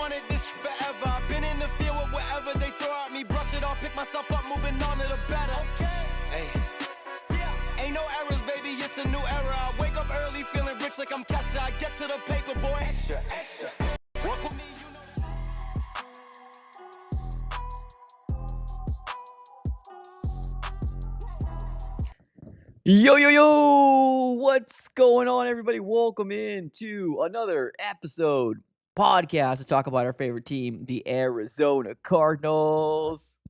wanted this forever. I've been in the field with whatever they throw at me. Brush it off, pick myself up, moving on to the better. Okay. Hey. Yeah. Ain't no errors, baby, it's a new era. I wake up early, feeling rich like I'm Kesha. I get to the paper, boy. Extra, extra. Work with me, you know. Yo, what's going on, everybody? Welcome in to another episode podcast to talk about our favorite team, the Arizona Cardinals.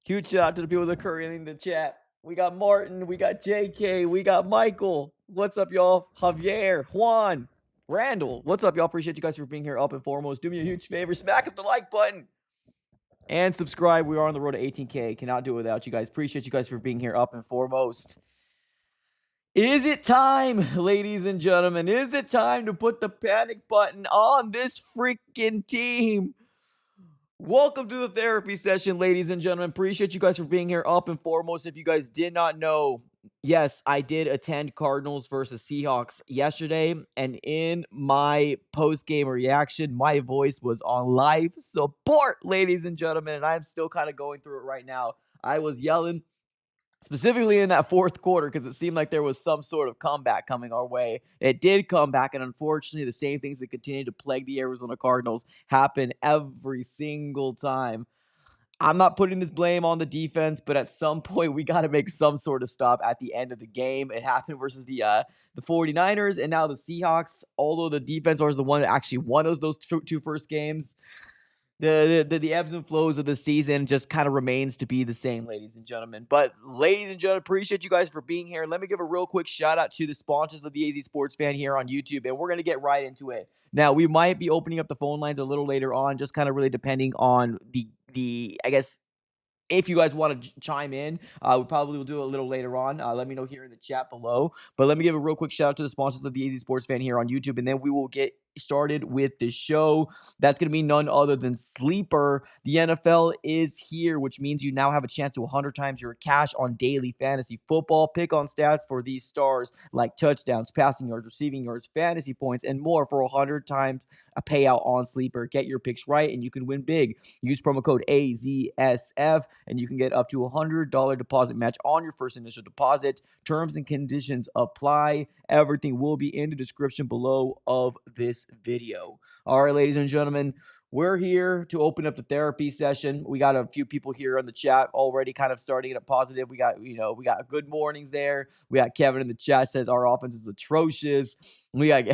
Huge shout out to the people that are currently in the chat. We got Martin, we got JK, we got Michael. What's up, y'all? Javier, Juan, Randall. What's up, y'all? Appreciate you guys for being here up and foremost. Do me a huge favor, smack up the like button and subscribe. We are on the road to 18K. Cannot do it without you guys. Appreciate you guys for being here up and foremost. Is it time, ladies and gentlemen? Is it time to put the panic button on this freaking team? Welcome to the therapy session, ladies and gentlemen. Appreciate you guys for being here up and foremost. If you guys did not know, yes, I did attend Cardinals versus Seahawks yesterday. And in my post-game reaction, my voice was on live support, ladies and gentlemen. And I'm still kind of going through it right now. I was yelling. Specifically in that fourth quarter, because it seemed like there was some sort of comeback coming our way. It did come back, and unfortunately, the same things that continue to plague the Arizona Cardinals happen every single time. I'm not putting this blame on the defense, but at some point, we got to make some sort of stop at the end of the game. It happened versus the 49ers, and now the Seahawks, although the defense was the one that actually won those two first games. The ebbs and flows of the season just kind of remains to be the same, ladies and gentlemen. But ladies and gentlemen, appreciate you guys for being here. Let me give a real quick shout out to the sponsors of the AZ Sports Fan here on YouTube, and we're going to get right into it. Now, we might be opening up the phone lines a little later on, just kind of really depending on the I guess, if you guys want to chime in, we probably will do it a little later on. Let me know here in the chat below. But let me give a real quick shout out to the sponsors of the AZ Sports Fan here on YouTube, and then we will get started with the show. That's going to be none other than Sleeper. The NFL is here, which means you now have a chance to 100 times your cash on daily fantasy football. Pick on stats for these stars like touchdowns, passing yards, receiving yards, fantasy points, and more for 100 times a payout on Sleeper. Get your picks right, and you can win big. Use promo code AZSF, and you can get up to a $100 deposit match on your first initial deposit. Terms and conditions apply. Everything will be in the description below of this video. All right, ladies and gentlemen, we're here to open up the therapy session. We got a few people here on the chat already kind of starting it up positive. We got good mornings there. We got Kevin in the chat says our offense is atrocious. We got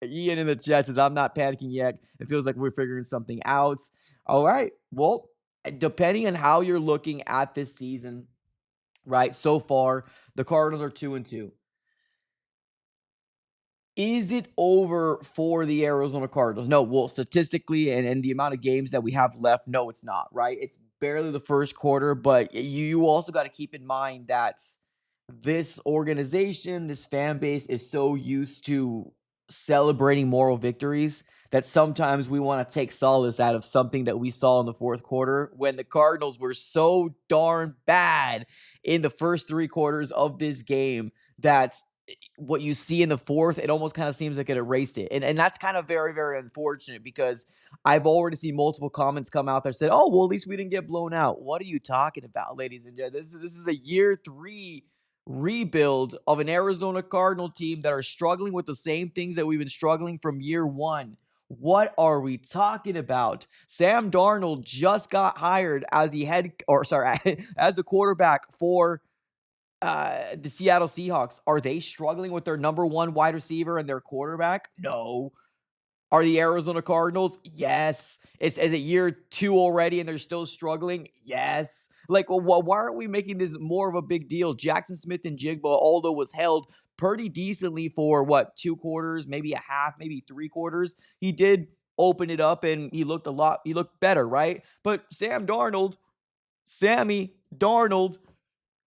Ian in the chat says I'm not panicking yet. It feels like we're figuring something out. All right. Well, depending on how you're looking at this season, right? So far, the Cardinals are 2-2. Is it over for the Arizona Cardinals? No, well, statistically and the amount of games that we have left, no, it's not, right? It's barely the first quarter, but you also got to keep in mind that this organization, this fan base is so used to celebrating moral victories that sometimes we want to take solace out of something that we saw in the fourth quarter when the Cardinals were so darn bad in the first three quarters of this game that what you see in the fourth, it almost kind of seems like it erased it. And that's kind of very, very unfortunate because I've already seen multiple comments come out there said, oh, well, at least we didn't get blown out. What are you talking about, ladies and gentlemen? This is a year three rebuild of an Arizona Cardinal team that are struggling with the same things that we've been struggling from year one. What are we talking about? Sam Darnold just got hired as as the quarterback for the Seattle Seahawks. Are they struggling with their number one wide receiver and their quarterback? No. Are the Arizona Cardinals? Yes. Is it year two already and they're still struggling? Yes. Like, well, why aren't we making this more of a big deal? Jackson Smith and Jigba, although was held pretty decently for 2 quarters, maybe a half, maybe 3 quarters. He did open it up and he looked better, right? But Sammy Darnold,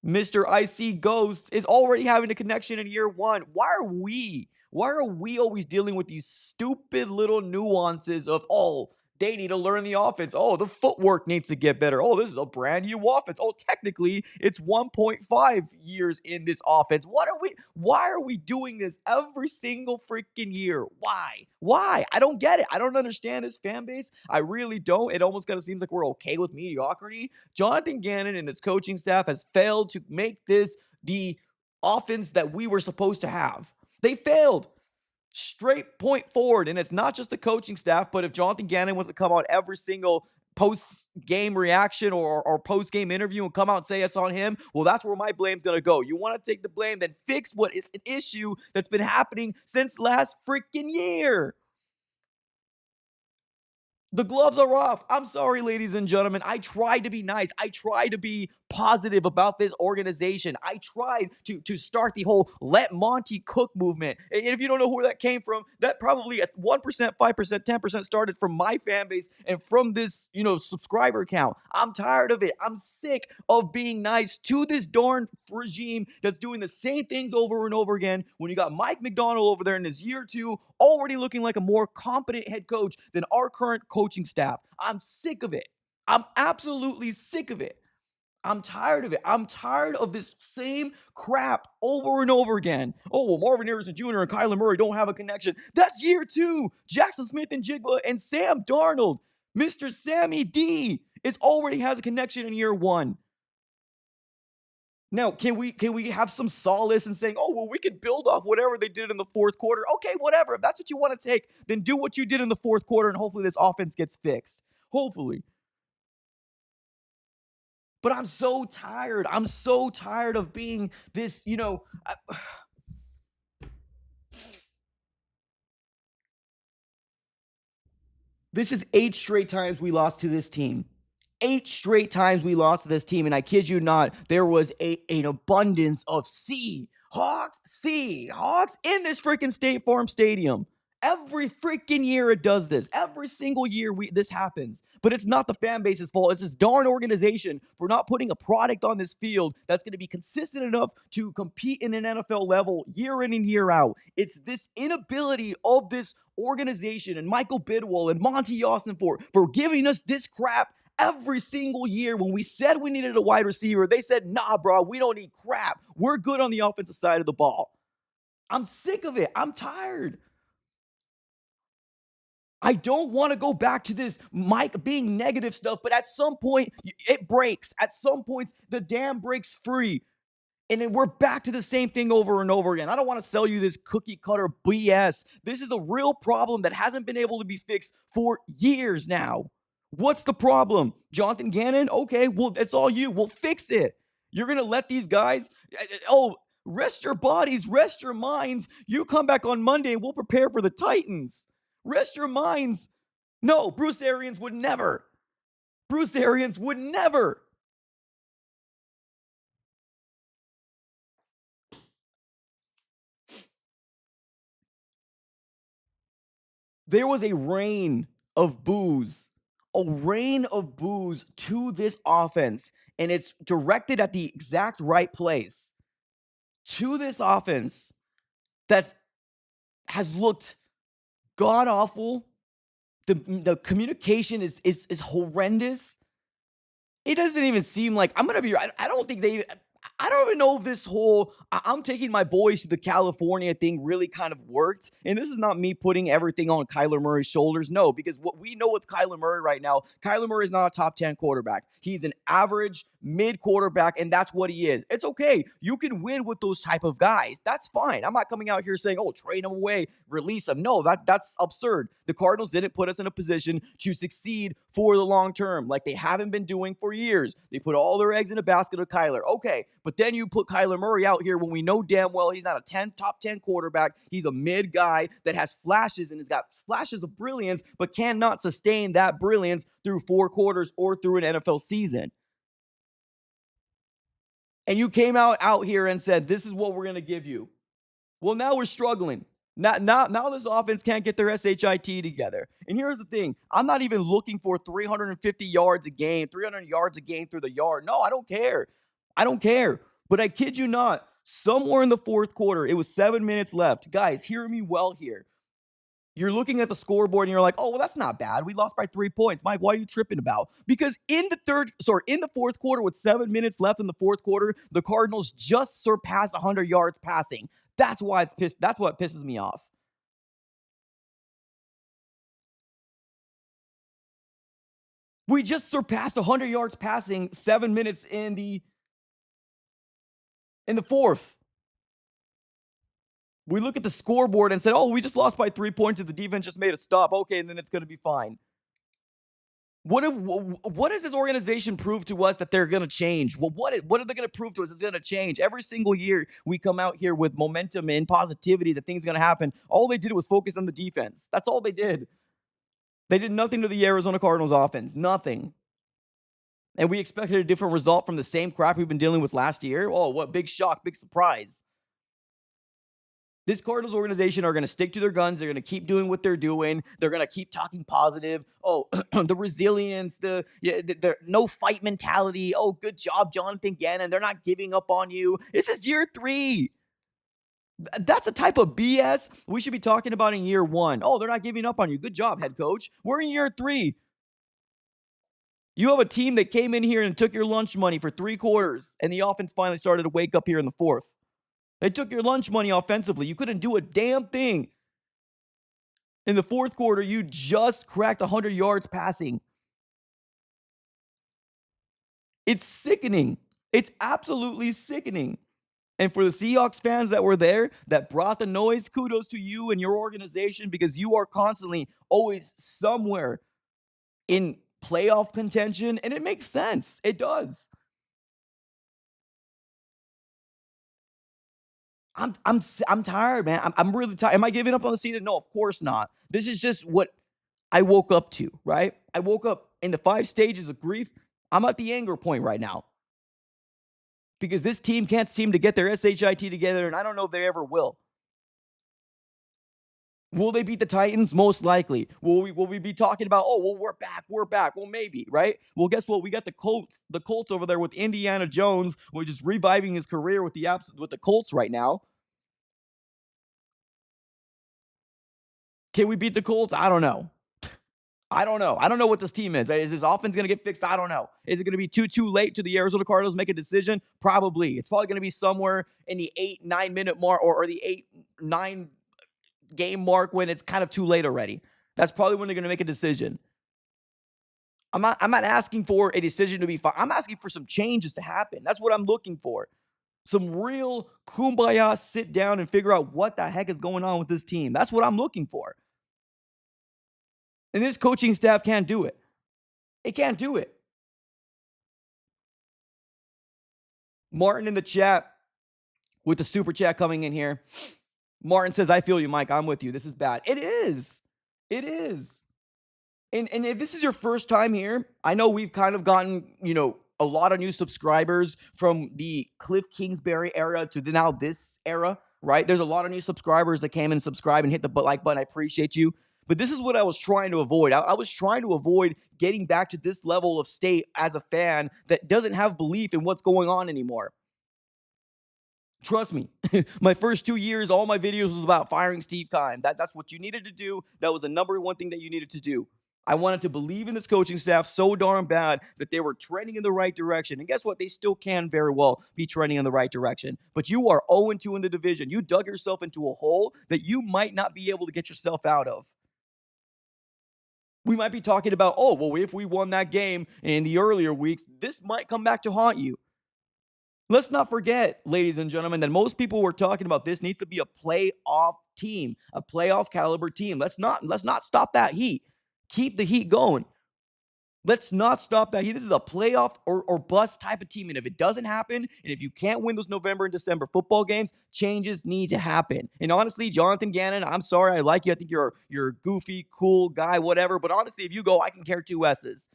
Mr. IC Ghost, is already having a connection in year one. Why are we always dealing with these stupid little nuances of, oh, They need to learn the offense. Oh, the footwork needs to get better. Oh, this is a brand new offense. Oh, technically, it's 1.5 years in this offense. Why are we doing this every single freaking year? Why? Why? I don't get it. I don't understand this fan base. I really don't. It almost kind of seems like we're okay with mediocrity. Jonathan Gannon and his coaching staff has failed to make this the offense that we were supposed to have. They failed straight point forward. And it's not just the coaching staff, but if Jonathan Gannon wants to come out every single post-game reaction or post-game interview and come out and say it's on him, well, that's where my blame's going to go. You want to take the blame, then fix what is an issue that's been happening since last freaking year. The gloves are off. I'm sorry, ladies and gentlemen. I tried to be nice. I tried to be positive about this organization. I tried to start the whole let Monty cook movement. And if you don't know where that came from, that probably at 1%, 5%, 10% started from my fan base and from this, subscriber count. I'm tired of it. I'm sick of being nice to this darn regime that's doing the same things over and over again. When you got Mike McDonald over there in his year two, already looking like a more competent head coach than our current coaching staff. I'm sick of it. I'm absolutely sick of it. I'm tired of it. I'm tired of this same crap over and over again. Oh, well, Marvin Harrison Jr. and Kyler Murray don't have a connection. That's year two. Jackson Smith and Jigba and Sam Darnold. Mr. Sammy D. It already has a connection in year one. Now, can we have some solace in saying, oh, well, we can build off whatever they did in the fourth quarter? Okay, whatever. If that's what you want to take, then do what you did in the fourth quarter, and hopefully this offense gets fixed. Hopefully. But I'm so tired. I'm so tired of being this, this is 8 straight times we lost to this team. 8 straight times we lost to this team, and I kid you not, there was an abundance of Seahawks in this freaking State Farm Stadium. Every freaking year it does this. Every single year this happens. But it's not the fan base's fault. It's this darn organization for not putting a product on this field that's going to be consistent enough to compete in an NFL level year in and year out. It's this inability of this organization and Michael Bidwell and Monty Austin for giving us this crap every single year. When we said we needed a wide receiver, they said, nah, bro, we don't need crap. We're good on the offensive side of the ball. I'm sick of it. I'm tired. I don't want to go back to this Mike being negative stuff, but at some point, it breaks. At some point, the dam breaks free. And then we're back to the same thing over and over again. I don't want to sell you this cookie cutter BS. This is a real problem that hasn't been able to be fixed for years now. What's the problem? Jonathan Gannon? Okay, well, it's all you. We'll fix it. You're going to let these guys, rest your bodies, rest your minds. You come back on Monday and we'll prepare for the Titans. Rest your minds. No, Bruce Arians would never. Bruce Arians would never. There was a rain of boos to this offense, and it's directed at the exact right place. To this offense that has looked god awful. The communication is horrendous. It doesn't even seem like I'm gonna be. I don't think they. I don't even know if this whole I'm taking my boys to the California thing really kind of worked. And this is not me putting everything on Kyler Murray's shoulders. No, because what we know with Kyler Murray right now, Kyler Murray is not a top 10 quarterback. He's an average mid quarterback, and that's what he is. It's okay. You can win with those type of guys. That's fine. I'm not coming out here saying, oh, trade him away, release him. No, that's absurd. The Cardinals didn't put us in a position to succeed for the long term like they haven't been doing for years. They put all their eggs in a basket of Kyler. Okay, but then you put Kyler Murray out here when we know damn well he's not a top 10 quarterback. He's a mid guy that has flashes and has got flashes of brilliance, but cannot sustain that brilliance through 4 quarters or through an NFL season. And you came out here and said, this is what we're going to give you. Well, now we're struggling. Now this offense can't get their SHIT together. And here's the thing. I'm not even looking for 350 yards a game, 300 yards a game through the yard. No, I don't care. But I kid you not, somewhere in the fourth quarter, it was 7 minutes left. Guys, hear me well here. You're looking at the scoreboard and you're like, oh, well, that's not bad. We lost by 3 points. Mike, what are you tripping about? Because in the fourth quarter, with 7 minutes left in the fourth quarter, the Cardinals just surpassed 100 yards passing. That's why it's pissed. That's what pisses me off. We just surpassed 100 yards passing 7 minutes in the fourth. We look at the scoreboard and said, oh, we just lost by 3 points and the defense just made a stop. Okay, and then it's going to be fine. What does this organization prove to us that they're going to change? What are they going to prove to us it's going to change? Every single year we come out here with momentum and positivity that things are going to happen. All they did was focus on the defense. That's all they did. They did nothing to the Arizona Cardinals offense. Nothing. And we expected a different result from the same crap we've been dealing with last year. Oh, what big shock, big surprise. This Cardinals organization are going to stick to their guns. They're going to keep doing what they're doing. They're going to keep talking positive. Oh, the resilience, the no fight mentality. Oh, good job, Jonathan Gannon. They're not giving up on you. This is year 3. That's a type of BS we should be talking about in year 1. Oh, they're not giving up on you. Good job, head coach. We're in year 3. You have a team that came in here and took your lunch money for 3 quarters, and the offense finally started to wake up here in the fourth. They took your lunch money offensively. You couldn't do a damn thing. In the fourth quarter, you just cracked 100 yards passing. It's sickening. It's absolutely sickening. And for the Seahawks fans that were there, that brought the noise, kudos to you and your organization, because you are constantly always somewhere in playoff contention, and it makes sense. It does. I'm tired, man. I'm really tired. Am I giving up on the season? No, of course not. This is just what I woke up to, right? I woke up in the 5 stages of grief. I'm at the anger point right now because this team can't seem to get their SHIT together, and I don't know if they ever will. Will they beat the Titans? Most likely. Will we be talking about, oh, well, we're back. Well, maybe, right? Well, guess what? We got the Colts over there with Indiana Jones, which is reviving his career with the Colts right now. Can we beat the Colts? I don't know. I don't know what this team is. Is this offense going to get fixed? I don't know. Is it going to be too late to the Arizona Cardinals make a decision? Probably. It's probably going to be somewhere in the 8-9 minute mark or the 8-9 game mark when it's kind of too late already. That's probably when they're going to make a decision. I'm not asking for a decision to be fine. I'm asking for some changes to happen. That's what I'm looking for. Some real kumbaya, sit down and figure out what the heck is going on with this team. That's what I'm looking for. And this coaching staff can't do it. It can't do it. Martin in the chat with the super chat coming in here. Martin says, I feel you, Mike. I'm with you. This is bad. It is. It is. And if this is your first time here, I know we've kind of gotten, a lot of new subscribers from the Cliff Kingsbury era to now this era, right? There's a lot of new subscribers that came and subscribe and hit the like button. I appreciate you. But this is what I was trying to avoid. I was trying to avoid getting back to this level of state as a fan that doesn't have belief in what's going on anymore. Trust me, my first 2 years, all my videos was about firing Steve Keim. That's what you needed to do. That was the number one thing that you needed to do. I wanted to believe in this coaching staff so darn bad that they were trending in the right direction. And guess what? They still can very well be trending in the right direction. But you are 0-2 in the division. You dug yourself into a hole that you might not be able to get yourself out of. We might be talking about, oh, well, if we won that game in the earlier weeks, this might come back to haunt you. Let's not forget, ladies and gentlemen, that most people were talking about this needs to be a playoff team, a playoff caliber team. Let's not stop that heat. Keep the heat going. Let's not stop that heat. This is a playoff or bust type of team. And if it doesn't happen, and if you can't win those November and December football games, changes need to happen. And honestly, Jonathan Gannon, I'm sorry. I like you. I think you're a goofy, cool guy, whatever. But honestly, if you go, I can care 2 S's.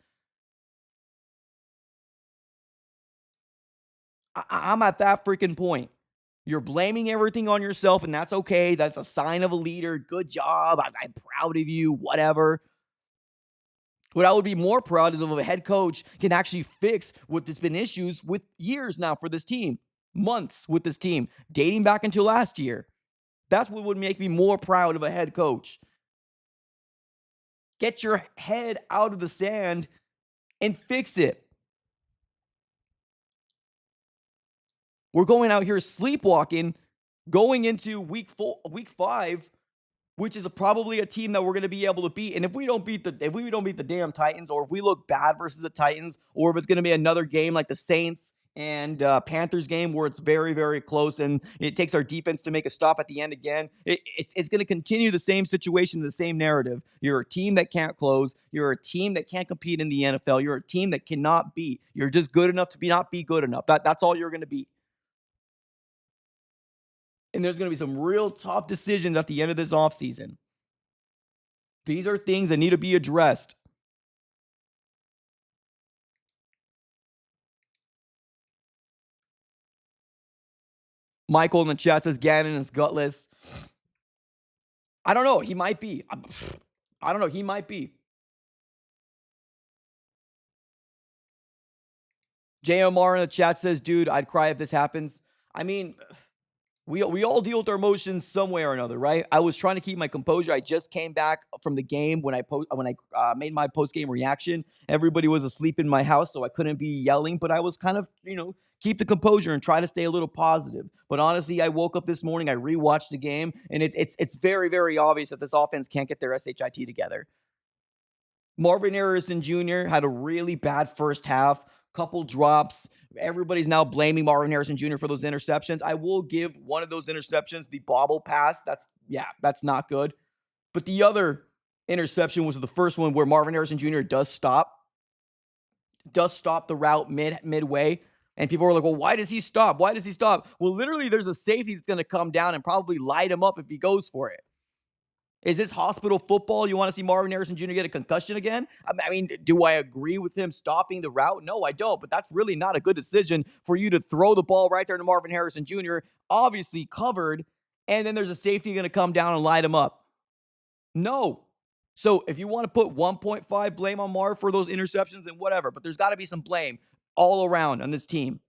I'm at that freaking point. You're blaming everything on yourself, and that's okay. That's a sign of a leader. Good job. I'm proud of you, whatever. What I would be more proud is if a head coach can actually fix what has been issues with years now for this team, months with this team, dating back into last year. That's what would make me more proud of a head coach. Get your head out of the sand and fix it. We're going out here sleepwalking, going into week 5, which is probably a team that we're going to be able to beat. And if we don't beat the damn Titans, or if we look bad versus the Titans, or if it's going to be another game like the Saints and Panthers game where it's very, very close and it takes our defense to make a stop at the end again, it's going to continue the same situation, the same narrative. You're a team that can't close. You're a team that can't compete in the NFL. You're a team that cannot beat. You're just good enough to not be good enough. That's all you're going to be. And there's going to be some real tough decisions at the end of this offseason. These are things that need to be addressed. Michael in the chat says Gannon is gutless. I don't know. He might be. I don't know. He might be. JMR in the chat says, dude, I'd cry if this happens. I mean, we all deal with our emotions some way or another, right? I was trying to keep my composure. I just came back from the game when I made my post-game reaction. Everybody was asleep in my house, so I couldn't be yelling, but I was kind of, keep the composure and try to stay a little positive. But honestly, I woke up this morning, I rewatched the game, and it's very, very obvious that this offense can't get their SHIT together. Marvin Harrison Jr. had a really bad first half, couple drops. Everybody's now blaming Marvin Harrison Jr. for those interceptions. I will give one of those interceptions the bobble pass. That's not good. But the other interception was the first one where Marvin Harrison Jr. does stop the route midway. And people were like, well, why does he stop? Why does he stop? Well, literally, there's a safety that's going to come down and probably light him up if he goes for it. Is this hospital football? You want to see Marvin Harrison Jr. get a concussion again? I mean, do I agree with him stopping the route? No, I don't. But that's really not a good decision for you to throw the ball right there to Marvin Harrison Jr., obviously covered, and then there's a safety going to come down and light him up. No. So if you want to put 1.5 blame on Marv for those interceptions, then whatever. But there's got to be some blame all around on this team.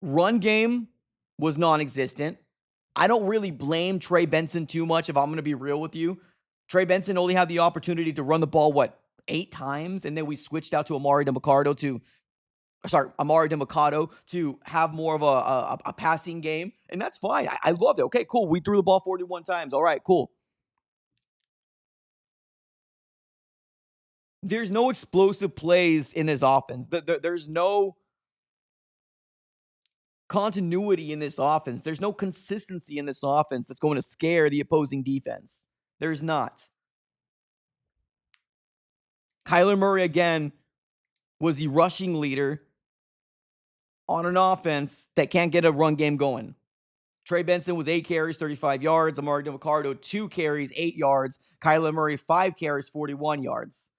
Run game was non-existent. I don't really blame Trey Benson too much, if I'm going to be real with you. Trey Benson only had the opportunity to run the ball, 8 times? And then we switched out to Amari DeMarcado to have more of a passing game. And that's fine. I love it. Okay, cool. We threw the ball 41 times. All right, cool. There's no explosive plays in this offense. There's no continuity in this offense. There's no consistency in this offense that's going to scare the opposing defense. There's not. Kyler Murray, again, was the rushing leader on an offense that can't get a run game going. Trey Benson was 8 carries, 35 yards. Amari DeMarcado, 2 carries, 8 yards. Kyler Murray, 5 carries, 41 yards.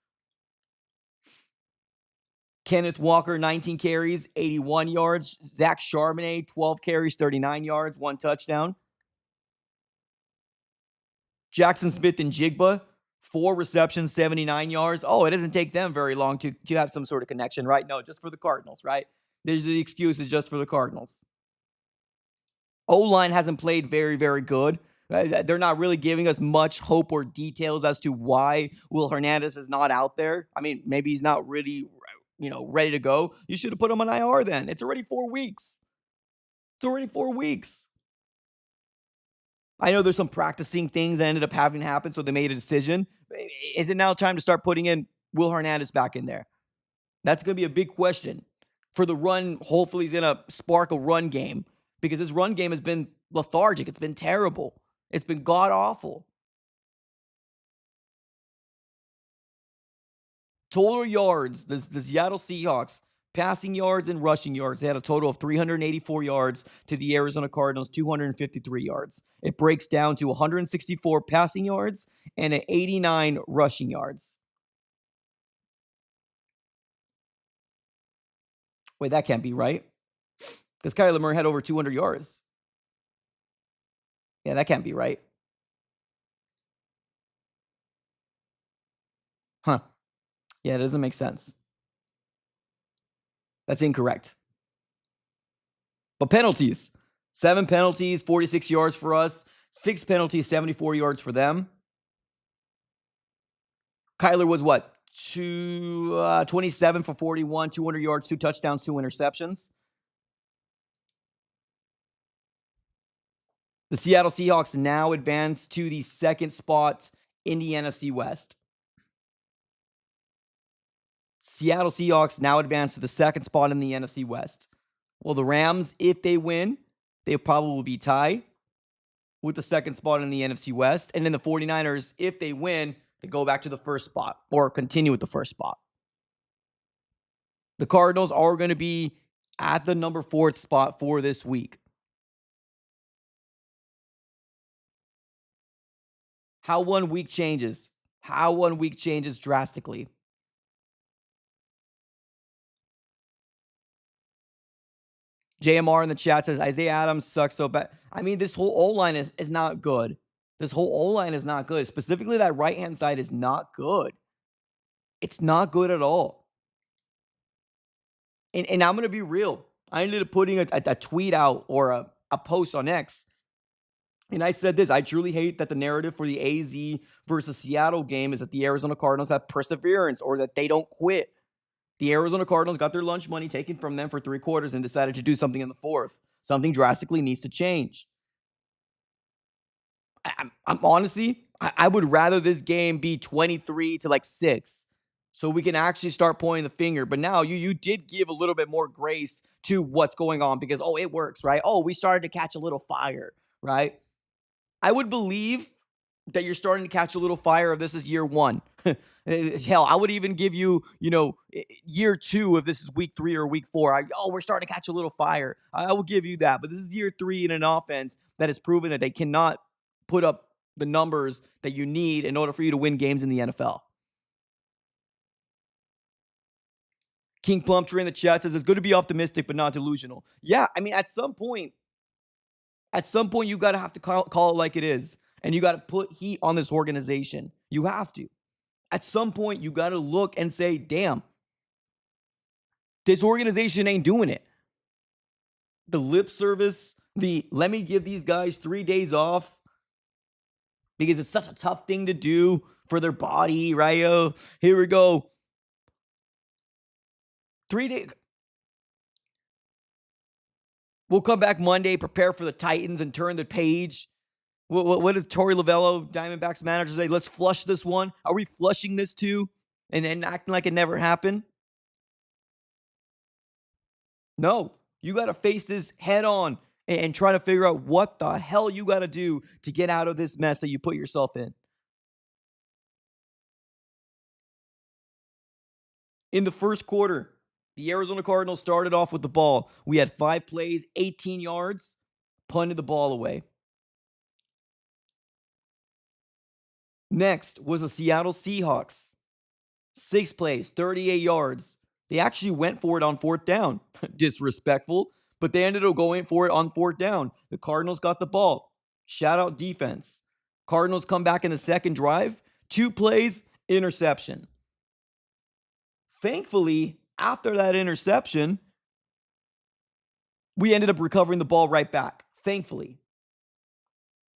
Kenneth Walker, 19 carries, 81 yards. Zach Charbonnet, 12 carries, 39 yards, 1 touchdown. Jackson Smith and Jigba, 4 receptions, 79 yards. Oh, it doesn't take them very long to have some sort of connection, right? No, just for the Cardinals, right? There's the excuses just for the Cardinals. O-line hasn't played very, very good. They're not really giving us much hope or details as to why Will Hernandez is not out there. I mean, maybe he's not really, ready to go. You should have put him on IR then. It's already 4 weeks. I know there's some practicing things that ended up having to happen, so they made a decision. Is it now time to start putting in Will Hernandez back in there? That's going to be a big question for the run. Hopefully he's going to spark a run game, because his run game has been lethargic. It's been terrible. It's been god-awful. Total yards, the Seattle Seahawks, passing yards and rushing yards. They had a total of 384 yards to the Arizona Cardinals, 253 yards. It breaks down to 164 passing yards and 89 rushing yards. Wait, that can't be right, because Kyler Murray had over 200 yards. Yeah, that can't be right. Huh. Yeah, it doesn't make sense. That's incorrect. But penalties. 7 penalties, 46 yards for us. 6 penalties, 74 yards for them. Kyler was what? 27 for 41, 200 yards, 2 touchdowns, 2 interceptions. The Seattle Seahawks now advance to the second spot in the NFC West. Seattle Seahawks now advance to the second spot in the NFC West. Well, the Rams, if they win, they probably be tied with the second spot in the NFC West. And then the 49ers, if they win, they go back to the first spot or continue with the first spot. The Cardinals are going to be at the number 4th spot for this week. How 1 week changes. How 1 week changes drastically. JMR in the chat says Isaiah Adams sucks so bad. I mean, this whole O-line is not good. This whole O-line is not good. Specifically, that right-hand side is not good. It's not good at all. And I'm going to be real. I ended up putting a tweet out or a post on X. And I said this, I truly hate that the narrative for the AZ versus Seattle game is that the Arizona Cardinals have perseverance or that they don't quit. The Arizona Cardinals got their lunch money taken from them for 3 quarters and decided to do something in the 4th. Something drastically needs to change. I'm honestly, I would rather this game be 23 to like 6 so we can actually start pointing the finger. But now you did give a little bit more grace to what's going on because, oh, it works, right? Oh, we started to catch a little fire, right? I would believe that you're starting to catch a little fire if this is year 1. Hell, I would even give you, year 2 if this is week 3 or week 4. We're starting to catch a little fire. I will give you that. But this is year 3 in an offense that has proven that they cannot put up the numbers that you need in order for you to win games in the NFL. King Plumtree in the chat says it's good to be optimistic but not delusional. Yeah, I mean, at some point, you got to have to call it like it is. And you got to put heat on this organization. You have to. At some point, you got to look and say, damn, this organization ain't doing it. The lip service, let me give these guys 3 days off because it's such a tough thing to do for their body, right? Oh, here we go. 3 days. We'll come back Monday, prepare for the Titans, and turn the page. What does Torey Lovello, Diamondbacks manager, say? Let's flush this one. Are we flushing this too? And acting like it never happened? No. You got to face this head on and try to figure out what the hell you got to do to get out of this mess that you put yourself in. In the first quarter, the Arizona Cardinals started off with the ball. We had 5 plays, 18 yards, punted the ball away. Next was the Seattle Seahawks. 6 plays, 38 yards. They actually went for it on 4th down. Disrespectful, but they ended up going for it on 4th down. The Cardinals got the ball. Shout out defense. Cardinals come back in the second drive. 2 plays, interception. Thankfully, after that interception, we ended up recovering the ball right back. Thankfully.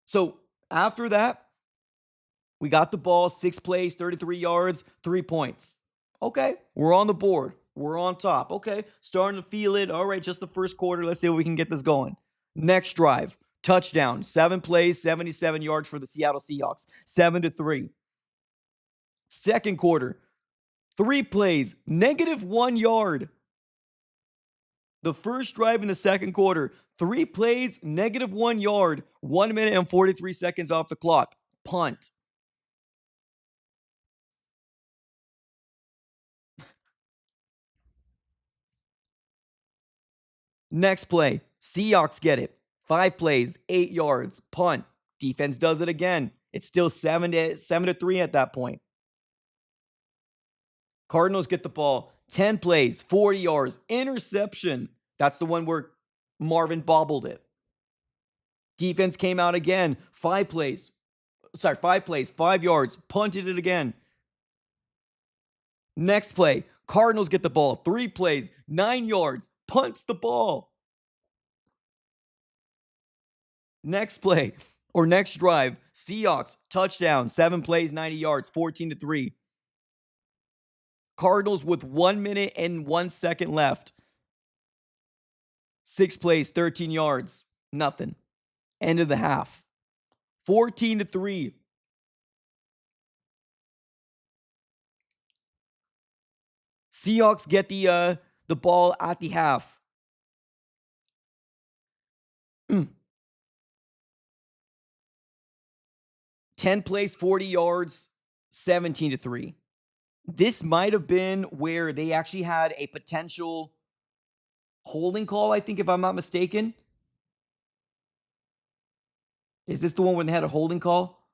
So after that, we got the ball, 6 plays, 33 yards, 3 points. Okay, we're on the board. We're on top. Okay, starting to feel it. All right, just the first quarter. Let's see if we can get this going. Next drive, touchdown, 7 plays, 77 yards for the Seattle Seahawks, 7-3. Second quarter, 3 plays, -1 yard. The first drive in the second quarter, 3 plays, -1 yard, 1 minute and 43 seconds off the clock. Punt. Next play, Seahawks get it. 5 plays, 8 yards, punt. Defense does it again. It's still 7-3 at that point. Cardinals get the ball, 10 plays, 40 yards, interception. That's the one where Marvin bobbled it. Defense came out again, 5 plays, 5 yards, punted it again. Next play, Cardinals get the ball, 3 plays, 9 yards, punts the ball. Next play or next drive, Seahawks touchdown, 7 plays, 90 yards, 14-3. Cardinals with 1 minute and 1 second left. 6 plays, 13 yards, nothing. End of the half. 14-3. Seahawks get the ball at the half. 10 plays, 40 yards, 17-3. This might have been where they actually had a potential holding call, I think, if I'm not mistaken. Is this the one when they had a holding call?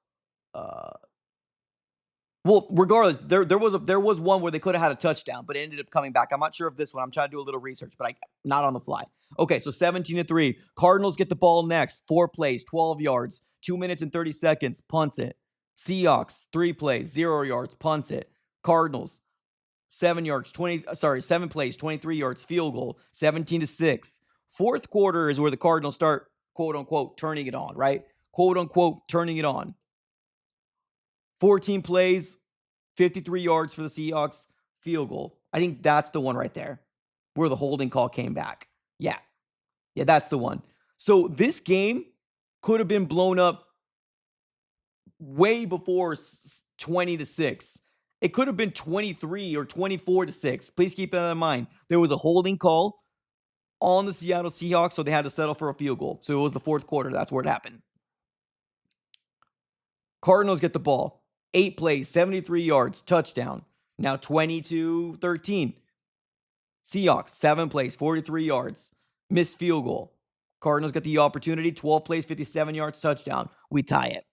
Well, regardless, there was one where they could have had a touchdown, but it ended up coming back. I'm not sure of this one. I'm trying to do a little research, but not on the fly. Okay, so 17-3. Cardinals get the ball next. 4 plays, 12 yards, 2 minutes and 30 seconds, punts it. Seahawks, 3 plays, 0 yards, punts it. Cardinals, 7 plays, 23 yards, field goal, 17-6. Fourth quarter is where the Cardinals start, quote unquote, turning it on, right? Quote unquote, turning it on. 14 plays, 53 yards for the Seahawks, field goal. I think that's the one right there where the holding call came back. Yeah, that's the one. So this game could have been blown up way before 20-6. It could have been 23 or 24-6. Please keep that in mind. There was a holding call on the Seattle Seahawks, so they had to settle for a field goal. So it was the fourth quarter. That's where it happened. Cardinals get the ball. 8 plays, 73 yards, touchdown. Now 20-13. Seahawks, 7 plays, 43 yards, missed field goal. Cardinals get the opportunity. 12 plays, 57 yards, touchdown. We tie it.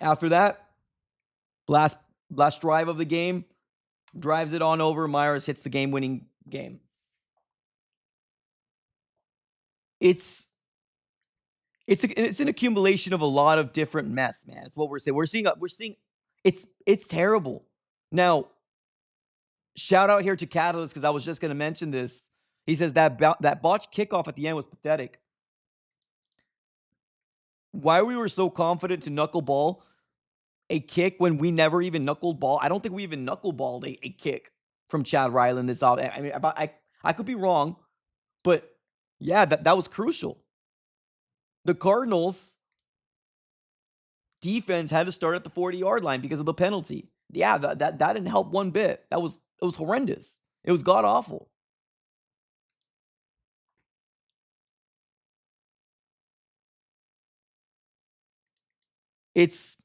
After that, last drive of the game, drives it on over. Myers hits the game-winning game. It's an accumulation of a lot of different mess, man. It's what we're saying. We're seeing it's terrible. Now, shout out here to Catalyst because I was just going to mention this. He says that botched kickoff at the end was pathetic. Why we were so confident to knuckleball a kick when we never even knuckleball. I don't think we even knuckleballed a kick from Chad Ryland this off. I mean, I could be wrong, but yeah, that was crucial. The Cardinals defense had to start at the 40-yard line because of the penalty. Yeah, that didn't help one bit. It was horrendous. It was god awful. It's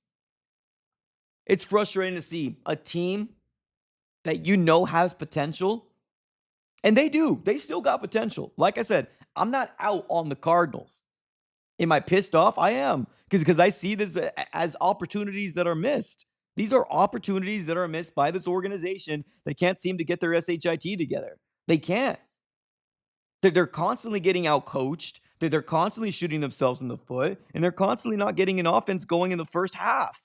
frustrating to see a team that has potential, and they do. They still got potential. Like I said, I'm not out on the Cardinals. Am I pissed off? I am. Because I see this as opportunities that are missed. These are opportunities that are missed by this organization that can't seem to get their SHIT together. They can't. They're constantly getting out-coached. They're constantly shooting themselves in the foot. And they're constantly not getting an offense going in the first half.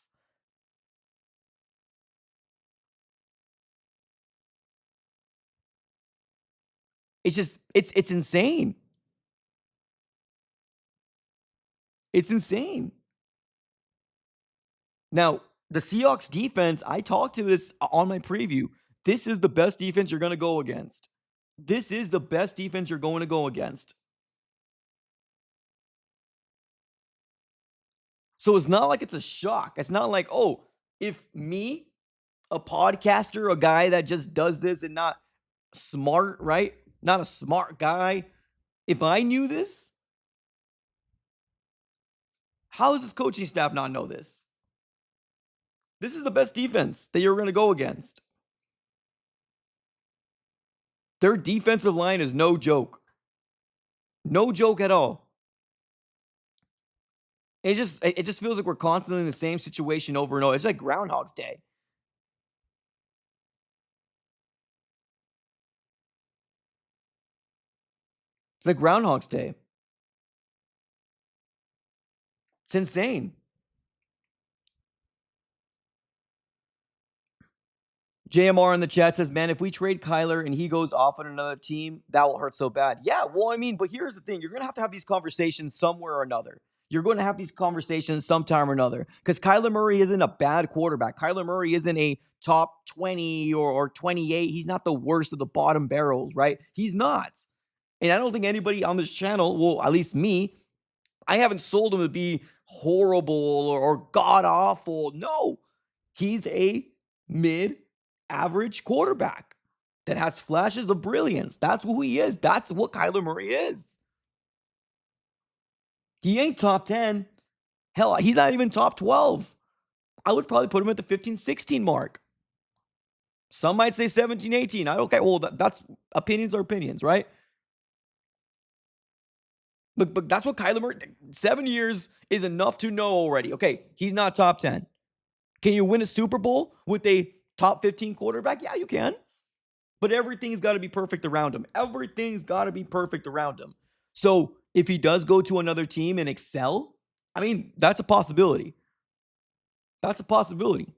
It's just, it's insane. It's insane. Now, the Seahawks defense, I talked to this on my preview. This is the best defense you're going to go against. This is the best defense you're going to go against. So it's not like it's a shock. It's not like, oh, if me, a podcaster, a guy that just does this and not smart, right? Not a smart guy. If I knew this, how does this coaching staff not know this? This is the best defense that you're going to go against. Their defensive line is no joke. No joke at all. It just feels like we're constantly in the same situation over and over. It's like Groundhog's Day. It's like Groundhog's Day. It's insane. JMR in the chat says, man, if we trade Kyler and he goes off on another team, that will hurt so bad. Yeah, well, I mean, but here's the thing. You're going to have these conversations somewhere or another. You're going to have these conversations sometime or another because Kyler Murray isn't a bad quarterback. Kyler Murray isn't a top 20 or 28. He's not the worst of the bottom barrels, right? He's not. And I don't think anybody on this channel, well, at least me, I haven't sold him to be horrible or god awful. No, he's a mid-average quarterback that has flashes of brilliance. That's who he is. That's what Kyler Murray is. He ain't top 10. Hell, he's not even top 12. I would probably put him at the 15, 16 mark. Some might say 17, 18. I don't care. Well, that's opinions are opinions, right? But that's what Kyler Murray, 7 years is enough to know already. Okay, he's not top 10. Can you win a Super Bowl with a top 15 quarterback? Yeah, you can. But everything's got to be perfect around him. Everything's got to be perfect around him. So if he does go to another team and excel, I mean, that's a possibility. That's a possibility.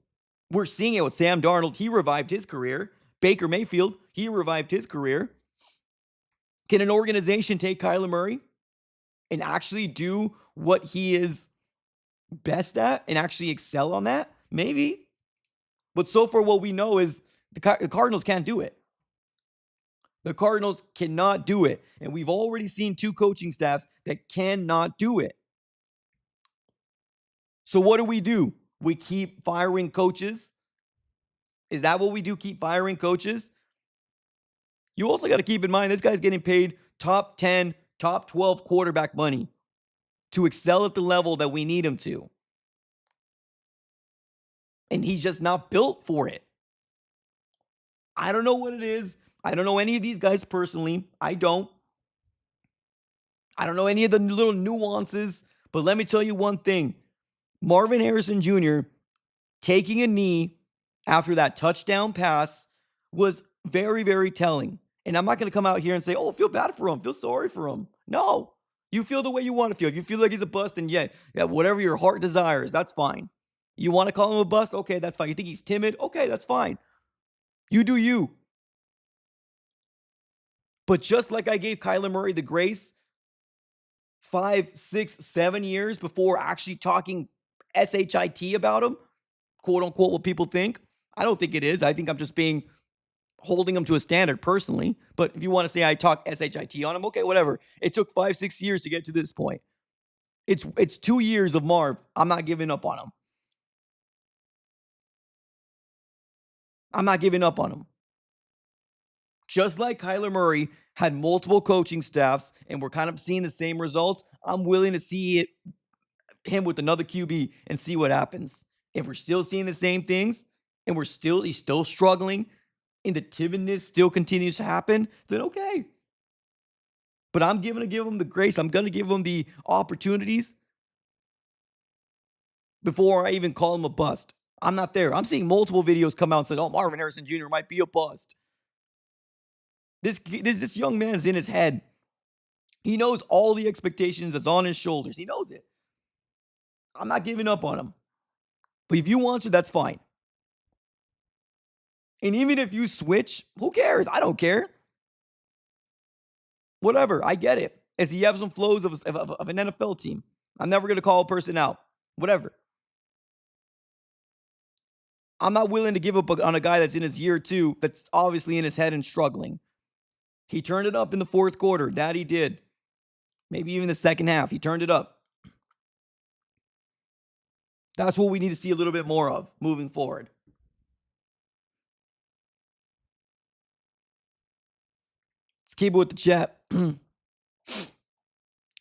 We're seeing it with Sam Darnold. He revived his career. Baker Mayfield, he revived his career. Can an organization take Kyler Murray and actually do what he is best at and actually excel on that? Maybe. But so far, what we know is the Cardinals can't do it. The Cardinals cannot do it. And we've already seen 2 coaching staffs that cannot do it. So what do? We keep firing coaches? Is that what we do? Keep firing coaches? You also got to keep in mind, this guy's getting paid top 10, top 12 quarterback money to excel at the level that we need him to. And he's just not built for it. I don't know what it is. I don't know any of these guys personally. I don't know any of the little nuances. But let me tell you one thing. Marvin Harrison Jr. taking a knee after that touchdown pass was very, very telling. And I'm not going to come out here and say, oh, feel bad for him, feel sorry for him. No. You feel the way you want to feel. If you feel like he's a bust, then yeah, whatever your heart desires, that's fine. You want to call him a bust? Okay, that's fine. You think he's timid? Okay, that's fine. You do you. But just like I gave Kyler Murray the grace 5, 6, 7 years before actually talking SHIT about him, quote unquote, what people think. I don't think it is. I think I'm just holding him to a standard personally. But if you want to say I talk SHIT on him, okay, whatever. It took 5, 6 years to get to this point. It's 2 years of Marv. I'm not giving up on him. I'm not giving up on him. Just like Kyler Murray had multiple coaching staffs and we're kind of seeing the same results, I'm willing to see him with another QB and see what happens. If we're still seeing the same things and he's still struggling and the timidness still continues to happen, then okay. But I'm going to give him the grace. I'm going to give him the opportunities before I even call him a bust. I'm not there. I'm seeing multiple videos come out and say, oh, Marvin Harrison Jr. might be a bust. This young man's in his head. He knows all the expectations that's on his shoulders. He knows it. I'm not giving up on him. But if you want to, that's fine. And even if you switch, who cares? I don't care. Whatever. I get it. It's the ebbs and flows of an NFL team. I'm never going to call a person out. Whatever. I'm not willing to give up on a guy that's in his year 2 that's obviously in his head and struggling. He turned it up in the 4th quarter. That he did. Maybe even the second half. He turned it up. That's what we need to see a little bit more of moving forward. Let's keep it with the chat.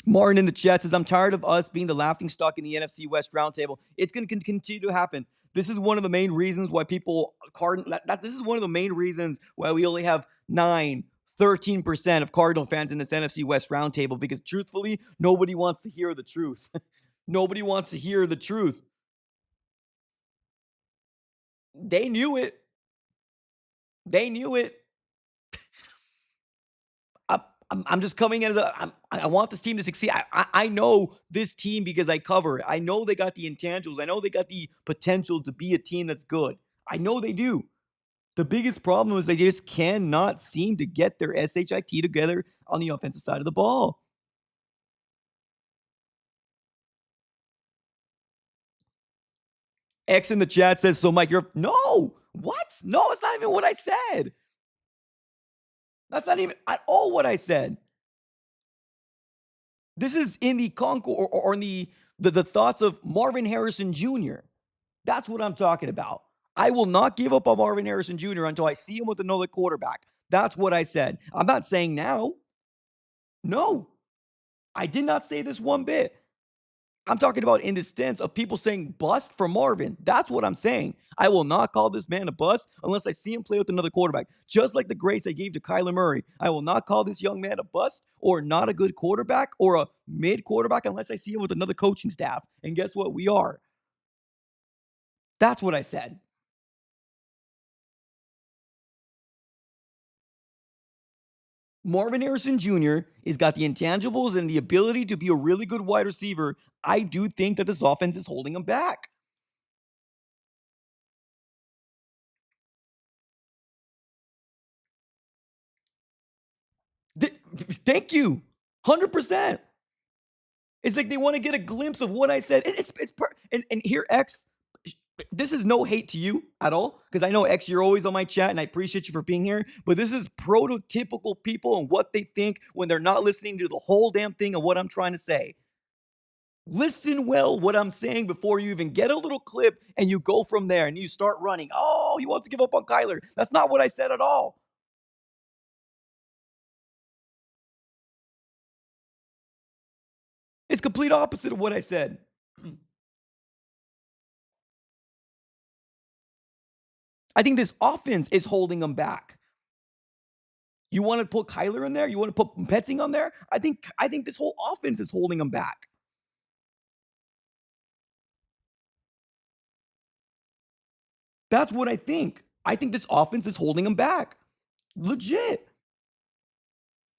Martin in the chat says, I'm tired of us being the laughingstock in the NFC West roundtable. It's going to continue to happen. This is one of the main reasons why this is one of the main reasons why we only have 13% of Cardinal fans in this NFC West roundtable, because truthfully, nobody wants to hear the truth. Nobody wants to hear the truth. They knew it. They knew it. I'm just coming in I want this team to succeed. I know this team because I cover it. I know they got the intangibles. I know they got the potential to be a team that's good. I know they do. The biggest problem is they just cannot seem to get their shit together on the offensive side of the ball. X in the chat says, so Mike, you're no. What? No, it's not even what I said. That's not even at all what I said. This is in the concord or in the thoughts of Marvin Harrison Jr. That's what I'm talking about. I will not give up on Marvin Harrison Jr. until I see him with another quarterback. That's what I said. I'm not saying now. No, I did not say this one bit. I'm talking about in the sense of people saying bust for Marvin. That's what I'm saying. I will not call this man a bust unless I see him play with another quarterback. Just like the grace I gave to Kyler Murray. I will not call this young man a bust or not a good quarterback or a mid quarterback unless I see him with another coaching staff. And guess what? We are. That's what I said. Marvin Harrison Jr. has got the intangibles and the ability to be a really good wide receiver. I do think that this offense is holding him back. Thank you. 100%. It's like they want to get a glimpse of what I said. And here, X, this is no hate to you at all, because I know, X, you're always on my chat, and I appreciate you for being here, but this is prototypical people and what they think when they're not listening to the whole damn thing of what I'm trying to say. Listen well what I'm saying before you even get a little clip and you go from there and you start running. Oh, he wants to give up on Kyler. That's not what I said at all. It's complete opposite of what I said. I think this offense is holding them back. You want to put Kyler in there? You want to put Petzing on there? I think this whole offense is holding them back. That's what I think. I think this offense is holding them back. Legit.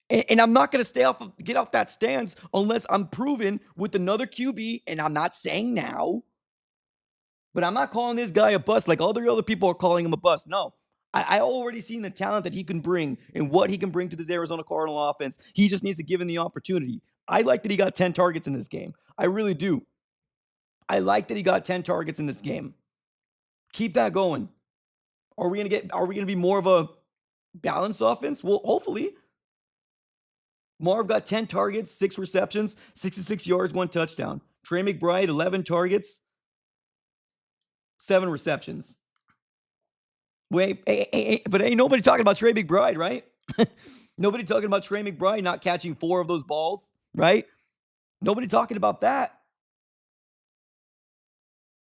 And I'm not going to get off that stance unless I'm proven with another QB, and I'm not saying now, but I'm not calling this guy a bust like all the other people are calling him a bust. No, I already seen the talent that he can bring and what he can bring to this Arizona Cardinal offense. He just needs to give him the opportunity. I like that he got 10 targets in this game. I really do. I like that he got 10 targets in this game. Keep that going. Are we gonna be more of a balanced offense? Well, hopefully. Marv got 10 targets, 6 receptions, 66 yards, 1 touchdown. Trey McBride, 11 targets, 7 receptions. Wait, but ain't nobody talking about Trey McBride, right? Nobody talking about Trey McBride not catching 4 of those balls, right? Nobody talking about that.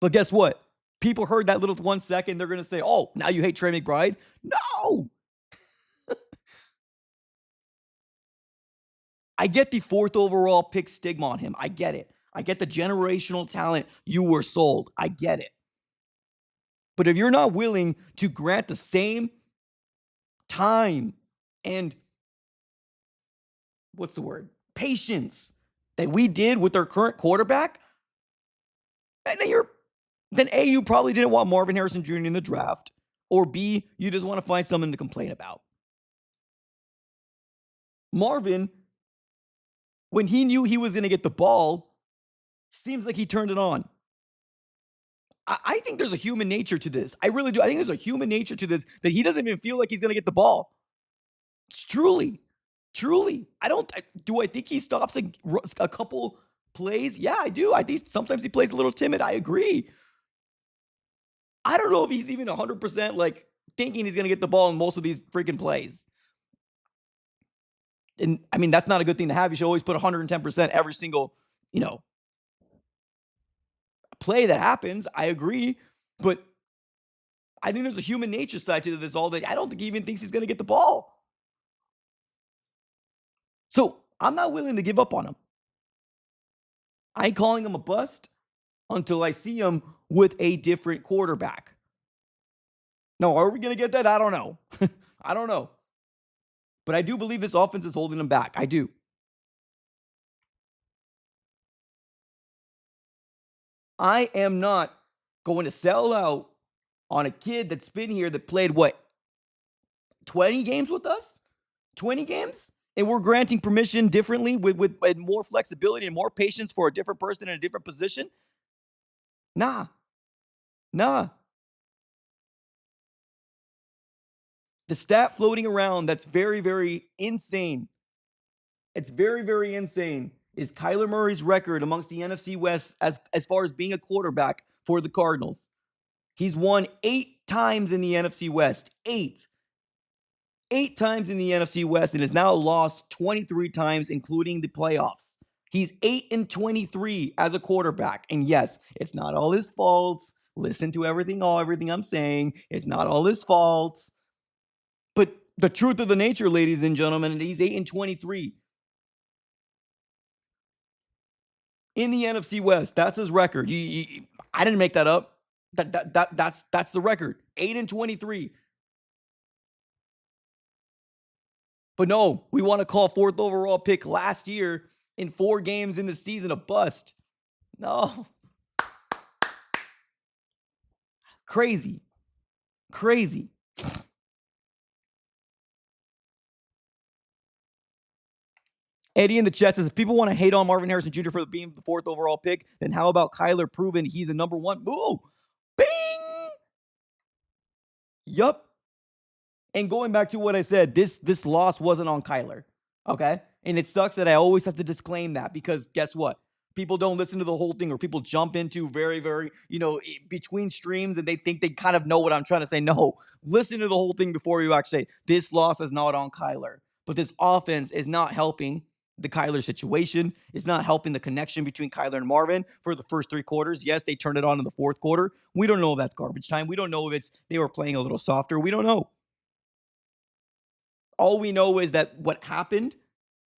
But guess what? People heard that little 1 second. They're going to say, oh, now you hate Trey McBride? No. I get the 4th overall pick stigma on him. I get it. I get the generational talent. You were sold. I get it. But if you're not willing to grant the same time and patience that we did with our current quarterback, then A, you probably didn't want Marvin Harrison Jr. in the draft, or B, you just want to find something to complain about. Marvin, when he knew he was going to get the ball, seems like he turned it on. I think there's a human nature to this. I really do. I think there's a human nature to this that he doesn't even feel like he's going to get the ball. It's truly. Do I think he stops a couple plays? Yeah, I do. I think sometimes he plays a little timid. I agree. I don't know if he's even 100% like thinking he's going to get the ball in most of these freaking plays. And I mean, that's not a good thing to have. You should always put 110% every single, play that happens. I agree. But I think there's a human nature side to this all day. I don't think he even thinks he's going to get the ball. So I'm not willing to give up on him. I ain't calling him a bust until I see him with a different quarterback. Now, are we going to get that? I don't know. I don't know. But I do believe this offense is holding him back. I do. I am not going to sell out on a kid that's been here that played, 20 games with us? 20 games? And we're granting permission differently with more flexibility and more patience for a different person in a different position? Nah. The stat floating around that's very, very insane. It's very, very insane. Is Kyler Murray's record amongst the NFC West as far as being a quarterback for the Cardinals. He's won 8 times in the NFC West. 8 times in the NFC West and has now lost 23 times, including the playoffs. He's 8-23 as a quarterback. And yes, it's not all his fault. Listen to everything I'm saying. It's not all his fault. But the truth of the nature, ladies and gentlemen, he's 8-23 in the NFC West. That's his record. I didn't make that up. That's the record. 8-23. But no, we want to call 4th overall pick last year in 4 games in the season a bust. No. Crazy. Eddie in the chat says, if people want to hate on Marvin Harrison Jr. for being the 4th overall pick, then how about Kyler proving he's the number 1? Ooh, bing! Yup. And going back to what I said, this loss wasn't on Kyler, okay? And it sucks that I always have to disclaim that because guess what? People don't listen to the whole thing or people jump into very, very, between streams and they think they kind of know what I'm trying to say. No, listen to the whole thing before you actually say, this loss is not on Kyler. But this offense is not helping the Kyler situation. It's not helping the connection between Kyler and Marvin for the first 3 quarters. Yes, they turned it on in the 4th quarter. We don't know if that's garbage time. We don't know if they were playing a little softer. We don't know. All we know is that what happened,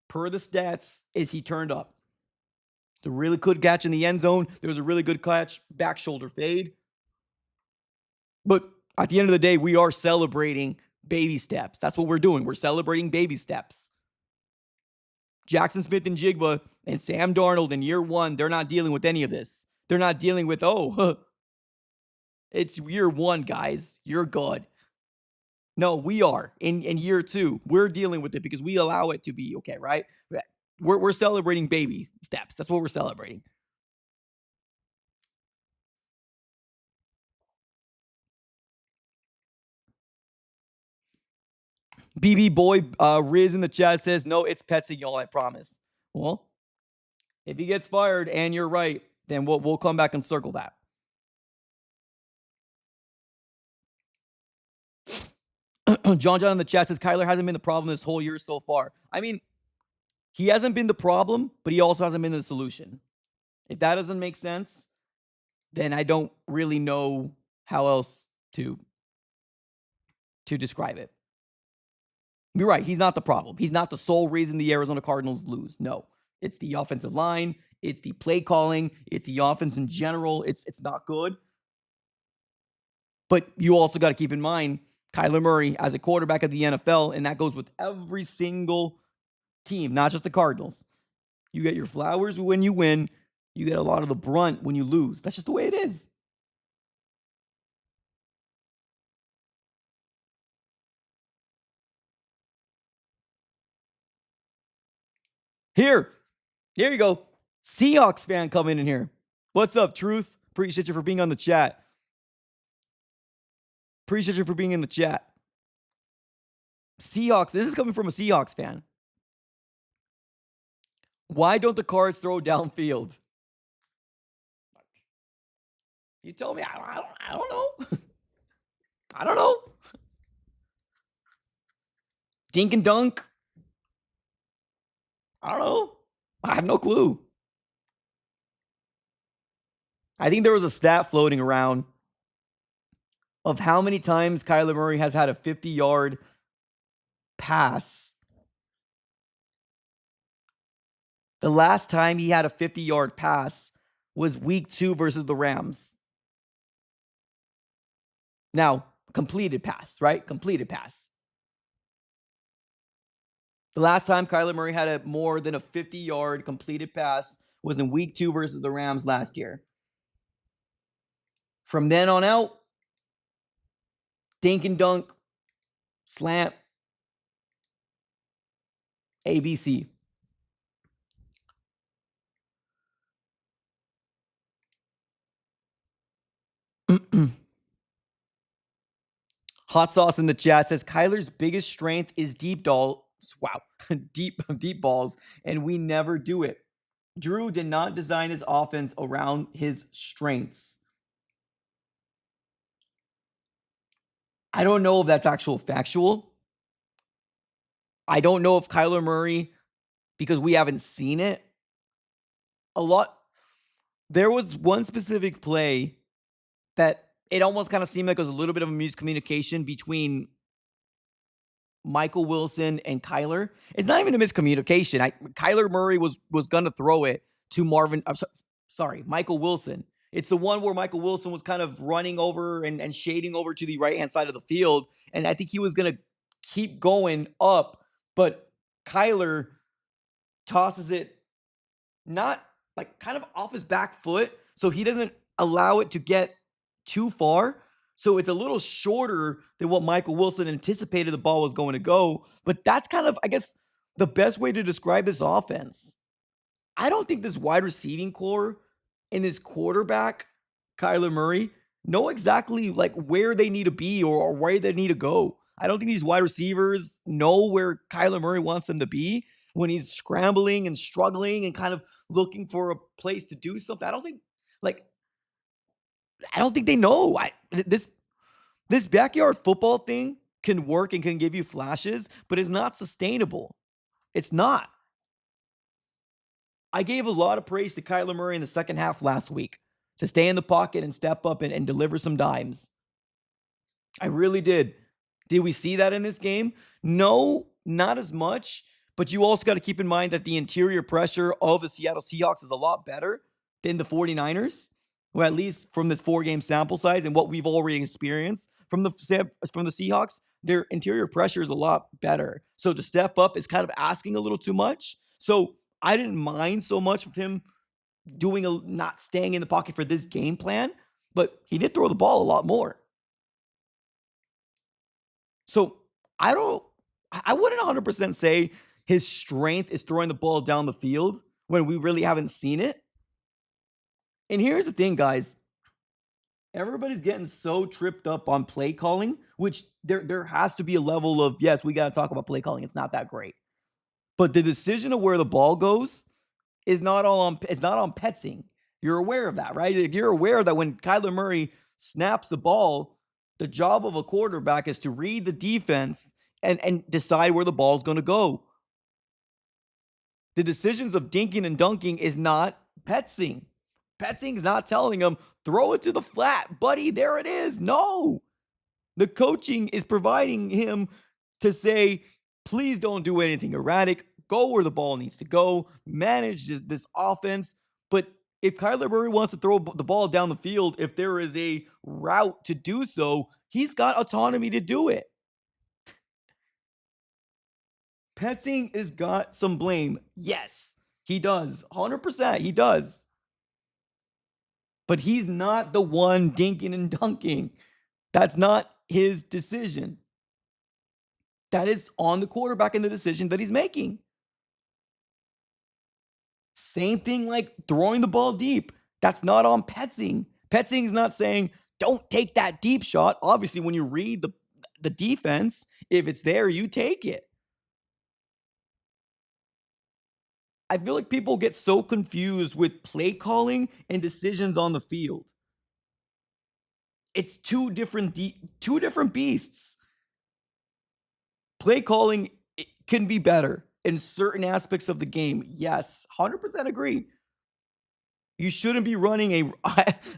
per the stats, is he turned up. It's a really good catch in the end zone. There was a really good catch, back shoulder fade. But at the end of the day, we are celebrating baby steps. That's what we're doing. We're celebrating baby steps. Jackson Smith-Njigba and Sam Darnold in year 1, they're not dealing with any of this. They're not dealing with, it's year 1, guys. You're good. No, we are in year 2. We're dealing with it because we allow it to be okay, right? We're celebrating baby steps. That's what we're celebrating. BB boy Riz in the chat says, no, it's Petsy, y'all, I promise. Well, if he gets fired and you're right, then we'll come back and circle that. John in the chat says, Kyler hasn't been the problem this whole year so far. I mean, he hasn't been the problem, but he also hasn't been the solution. If that doesn't make sense, then I don't really know how else to describe it. You're right. He's not the problem. He's not the sole reason the Arizona Cardinals lose. No, it's the offensive line. It's the play calling. It's the offense in general. It's not good. But you also got to keep in mind Kyler Murray as a quarterback of the NFL, and that goes with every single team, not just the Cardinals. You get your flowers when you win. You get a lot of the brunt when you lose. That's just the way it is. Here you go. Seahawks fan coming in here. What's up, Truth? Appreciate you for being on the chat. Appreciate you for being in the chat. Seahawks. This is coming from a Seahawks fan. Why don't the Cards throw downfield? You tell me. I don't know. I don't know. Dink and dunk. I don't know. I have no clue. I think there was a stat floating around of how many times Kyler Murray has had a 50-yard pass. The last time he had a 50-yard pass was week 2 versus the Rams. Now, completed pass, right? Completed pass. The last time Kyler Murray had a more than a 50-yard completed pass was in week 2 versus the Rams last year. From then on out, dink and dunk, Slant. ABC. Hot sauce in the chat says Kyler's biggest strength is deep balls. Wow, deep balls, and we never do it. Drew did not design his offense around his strengths. I don't know if that's actual factual. I don't know if Kyler Murray, because we haven't seen it a lot. There was one specific play that it almost kind of seemed like it was a little bit of a miscommunication between Michael Wilson and Kyler. It's not even a miscommunication. Kyler Murray was going to throw it to Marvin. Sorry, Michael Wilson. It's the one where Michael Wilson was kind of running over and shading over to the right-hand side of the field. And I think he was going to keep going up, but Kyler tosses it not like kind of off his back foot. So he doesn't allow it to get too far. So it's a little shorter than what Michael Wilson anticipated the ball was going to go. But that's kind of, I guess, the best way to describe this offense. I don't think this wide receiving core and this quarterback, Kyler Murray, know exactly like where they need to be or where they need to go. I don't think these wide receivers know where Kyler Murray wants them to be when he's scrambling and struggling and kind of looking for a place to do something. I don't think they know. This backyard football thing can work and can give you flashes, but it's not sustainable. It's not. I gave a lot of praise to Kyler Murray in the second half last week to stay in the pocket and step up and deliver some dimes. I really did. Did we see that in this game? No, not as much. But you also got to keep in mind that the interior pressure of the Seattle Seahawks is a lot better than the 49ers. Well, at least from this 4-game sample size and what we've already experienced from the Seahawks, their interior pressure is a lot better. So to step up is kind of asking a little too much. So I didn't mind so much of him not staying in the pocket for this game plan, but he did throw the ball a lot more. So I wouldn't 100% say his strength is throwing the ball down the field when we really haven't seen it. And here's the thing, guys. Everybody's getting so tripped up on play calling, which there has to be a level of, yes, we got to talk about play calling. It's not that great. But the decision of where the ball goes is not on Petzing. You're aware of that, right? You're aware that when Kyler Murray snaps the ball, the job of a quarterback is to read the defense and decide where the ball is going to go. The decisions of dinking and dunking is not Petzing. Petzing's not telling him, throw it to the flat, buddy, there it is. No. The coaching is providing him to say, please don't do anything erratic. Go where the ball needs to go. Manage this offense. But if Kyler Murray wants to throw the ball down the field, if there is a route to do so, he's got autonomy to do it. Petzing has got some blame. Yes, he does. 100%. He does. But he's not the one dinking and dunking. That's not his decision. That is on the quarterback and the decision that he's making. Same thing like throwing the ball deep. That's not on Petzing. Petzing's not saying, don't take that deep shot. Obviously, when you read the defense, if it's there, you take it. I feel like people get so confused with play calling and decisions on the field. It's two different beasts. Play calling can be better in certain aspects of the game. Yes, 100% agree. You shouldn't be running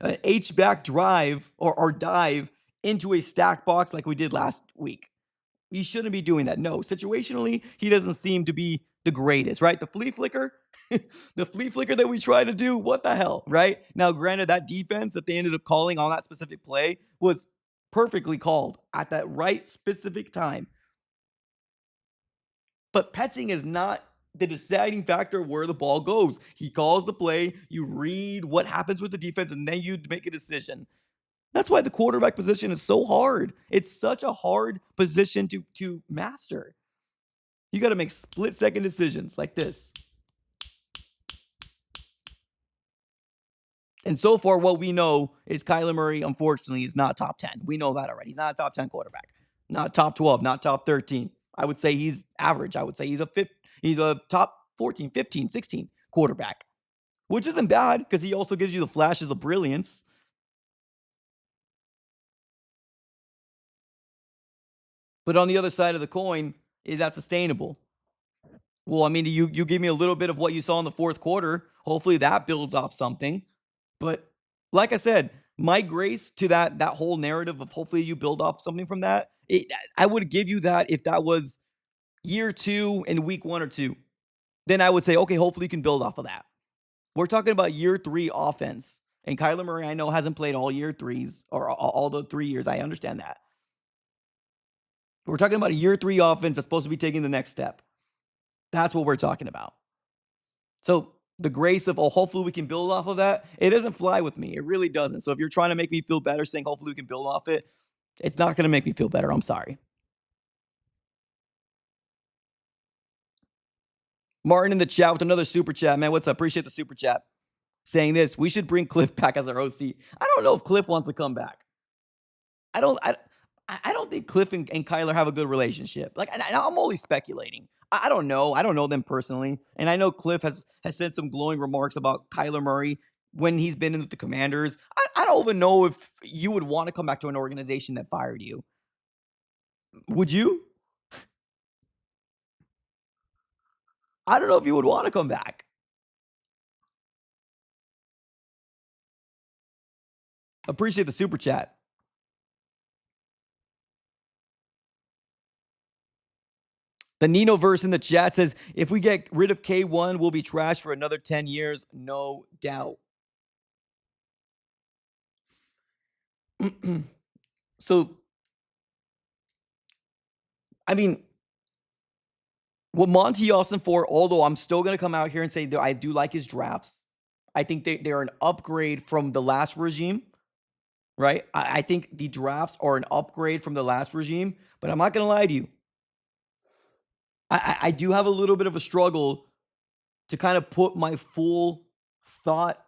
an H-back drive or dive into a stack box like we did last week. You shouldn't be doing that. No, situationally, he doesn't seem to be the greatest, right? The flea flicker, the flea flicker that we try to do, what the hell, right? Now, granted, that defense that they ended up calling on that specific play was perfectly called at that right specific time. But Petzing is not the deciding factor of where the ball goes. He calls the play, you read what happens with the defense, and then you make a decision. That's why the quarterback position is so hard. It's such a hard position to master. You got to make split-second decisions like this. And so far, what we know is Kyler Murray, unfortunately, is not top 10. We know that already. He's not a top 10 quarterback, not top 12, not top 13. I would say he's average. I would say he's a top 14, 15, 16 quarterback, which isn't bad because he also gives you the flashes of brilliance. But on the other side of the coin, is that sustainable? Well, I mean, you give me a little bit of what you saw in the fourth quarter. Hopefully that builds off something. But like I said, my grace to that whole narrative of hopefully you build off something from that. I would give you that if that was year 2 and week 1 or 2. Then I would say, okay, hopefully you can build off of that. We're talking about year 3 offense. And Kyler Murray, I know, hasn't played all year 3s or all the 3 years. I understand that. We're talking about a year 3 offense that's supposed to be taking the next step. That's what we're talking about. So the grace of, oh, hopefully we can build off of that, it doesn't fly with me. It really doesn't. So if you're trying to make me feel better saying hopefully we can build off it, it's not going to make me feel better. I'm sorry. Martin in the chat with another super chat. Man, what's up? Appreciate the super chat. Saying this, we should bring Cliff back as our OC. I don't know if Cliff wants to come back. I don't think Cliff and Kyler have a good relationship. Like, I'm only speculating. I don't know. I don't know them personally. And I know Cliff has said some glowing remarks about Kyler Murray when he's been in with the Commanders. I don't even know if you would want to come back to an organization that fired you. Would you? I don't know if you would want to come back. Appreciate the super chat. The Nino verse in the chat says, if we get rid of K1, we'll be trash for another 10 years. No doubt. So, I mean, what Monty Austin, although I'm still going to come out here and say that I do like his drafts. I think they're an upgrade from the last regime, right? I think the drafts are an upgrade from the last regime, but I'm not going to lie to you. I do have a little bit of a struggle to kind of put my full thought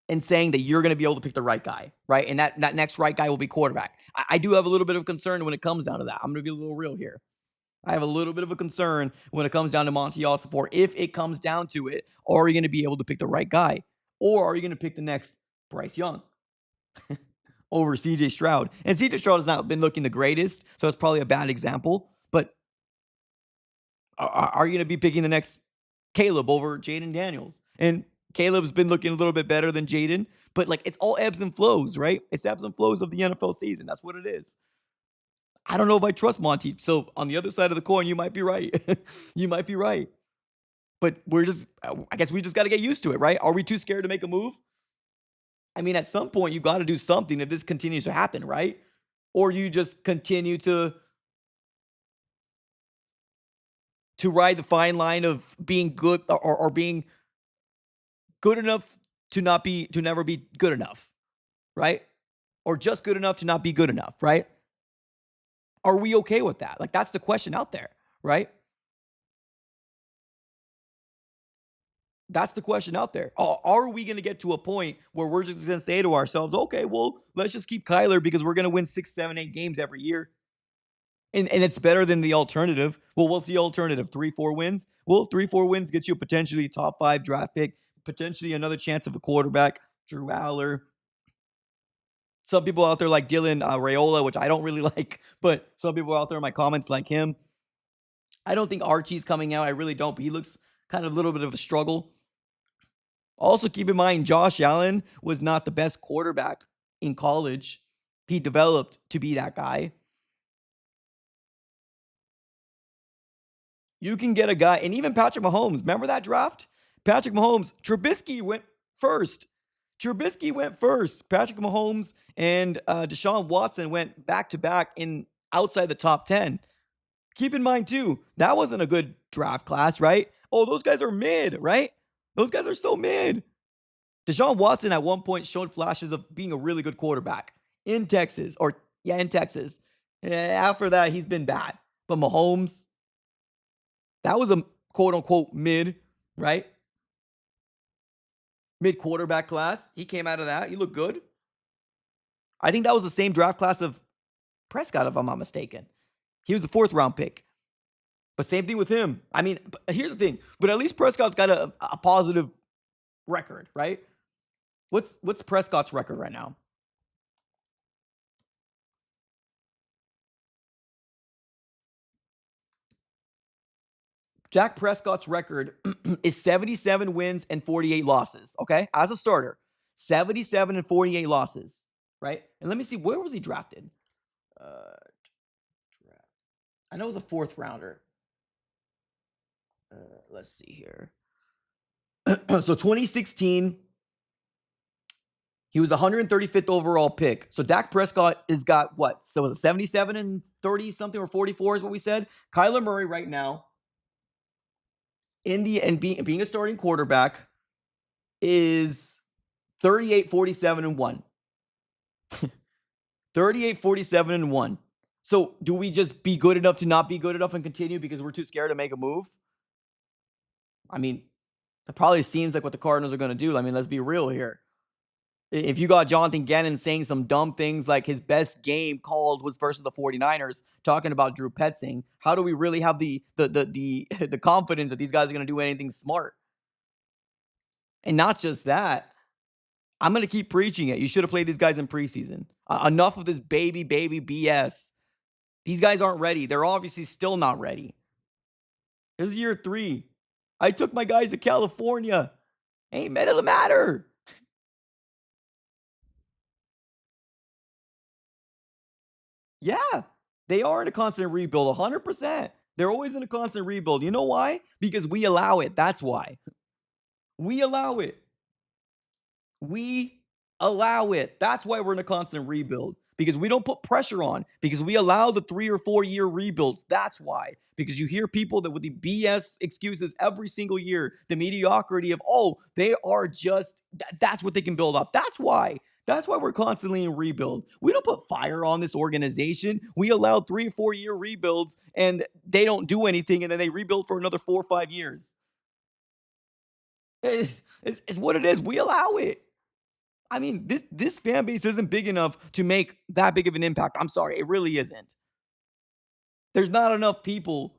in saying that you're going to be able to pick the right guy, right? And that next right guy will be quarterback. I do have a little bit of concern when it comes down to that. I'm going to be a little real here. I have a little bit of a concern when it comes down to Monty Ossenfort. If it comes down to it, are you going to be able to pick the right guy? Or are you going to pick the next Bryce Young over CJ Stroud? And CJ Stroud has not been looking the greatest, so it's probably a bad example. But are you going to be picking the next Caleb over Jaden Daniels? And Caleb's been looking a little bit better than Jaden, but like it's all ebbs and flows, right? It's ebbs and flows of the NFL season. That's what it is. I don't know if I trust Monty. So on the other side of the coin, you might be right. You might be right. But I guess we just got to get used to it, right? Are we too scared to make a move? I mean, at some point, you got to do something if this continues to happen, right? Or you just continue to ride the fine line of being good or being good enough to never be good enough, right? Or just good enough to not be good enough, right? Are we okay with that? Like, that's the question out there, right? That's the question out there. Are we going to get to a point where we're just going to say to ourselves, okay, well, let's just keep Kyler because we're going to win 6, 7, 8 games every year. And it's better than the alternative. Well, what's the alternative? 3, 4 wins? Well, 3, 4 wins gets you potentially top 5 draft pick, potentially another chance of a quarterback, Drew Aller. Some people out there like Dylan Raiola, which I don't really like, but some people out there in my comments like him. I don't think Archie's coming out. I really don't, but he looks kind of a little bit of a struggle. Also, keep in mind, Josh Allen was not the best quarterback in college. He developed to be that guy. You can get a guy, and even Patrick Mahomes. Remember that draft? Patrick Mahomes, Trubisky went first. Patrick Mahomes and Deshaun Watson went back-to-back in outside the top 10. Keep in mind, too, that wasn't a good draft class, right? Oh, those guys are mid, right? Those guys are so mid. Deshaun Watson at one point showed flashes of being a really good quarterback in Texas, in Texas. After that, he's been bad. But Mahomes, that was a quote unquote mid, right? Mid quarterback class. He came out of that. He looked good. I think that was the same draft class of Prescott, if I'm not mistaken. He was a 4th-round pick. But same thing with him. I mean, here's the thing. But at least Prescott's got a positive record, right? What's Prescott's record right now? Dak Prescott's record is 77 wins and 48 losses, okay? As a starter, 77 and 48 losses, right? And let me see, where was he drafted? I know it was a 4th-rounder. Let's see here. So 2016, he was 135th overall pick. So Dak Prescott has got what? So was it 77 and 30 something or 44 is what we said? Kyler Murray right now being a starting quarterback is 38, 47, and 1. 38, 47, and 1. So do we just be good enough to not be good enough and continue because we're too scared to make a move? I mean, that probably seems like what the Cardinals are going to do. I mean, let's be real here. If you got Jonathan Gannon saying some dumb things like his best game called was versus the 49ers, talking about Drew Petzing, how do we really have the the confidence that these guys are going to do anything smart? And not just that, I'm going to keep preaching it. You should have played these guys in preseason. Enough of this baby BS. These guys aren't ready. They're obviously still not ready. This is year 3. I took my guys to California. Hey, man, it doesn't matter. Yeah, they are in a constant rebuild, 100%. They're always in a constant rebuild. You know why? Because we allow it. That's why. We allow it. We allow it. That's why we're in a constant rebuild. Because we don't put pressure on. Because we allow the 3 or 4 year rebuilds. That's why. Because you hear people that with the BS excuses every single year, the mediocrity of, oh, they are just, that's what they can build up. That's why. That's why we're constantly in rebuild. We don't put fire on this organization. We allow 3 or 4 year rebuilds and they don't do anything and then they rebuild for another 4 or 5 years. It's what it is. We allow it. I mean, this fan base isn't big enough to make that big of an impact. I'm sorry, it really isn't. There's not enough people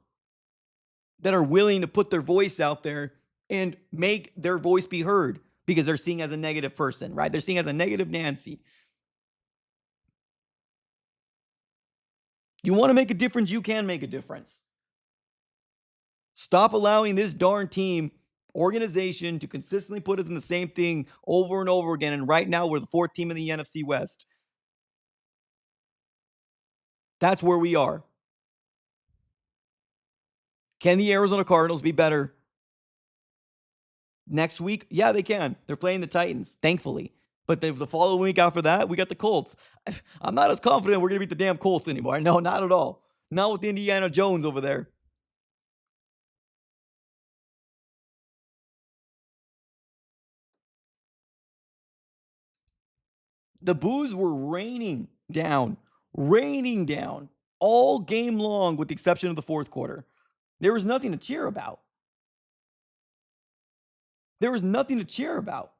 that are willing to put their voice out there and make their voice be heard because they're seen as a negative person, right? They're seen as a negative Nancy. You want to make a difference, you can make a difference. Stop allowing this darn team organization to consistently put us in the same thing over and over again. And right now, we're the 4th team in the NFC West. That's where we are. Can the Arizona Cardinals be better next week? Yeah, they can. They're playing the Titans, thankfully. But the following week after that, we got the Colts. I'm not as confident we're going to beat the damn Colts anymore. No, not at all. Not with Indiana Jones over there. The boos were raining down all game long with the exception of the 4th quarter. There was nothing to cheer about. There was nothing to cheer about.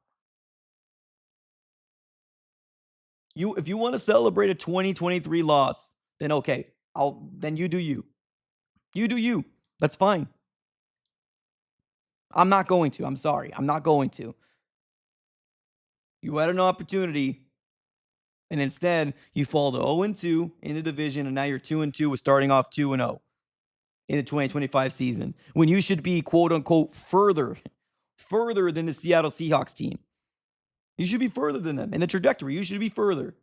If you want to celebrate a 2023 loss, then okay, then you do you. You do you. That's fine. I'm not going to. I'm sorry. I'm not going to. You had an opportunity, and instead you fall to 0-2 in the division, and now you're 2-2 with starting off 2-0 in the 2025 season when you should be quote unquote further than the Seattle Seahawks team. You should be further than them in the trajectory. You should be further.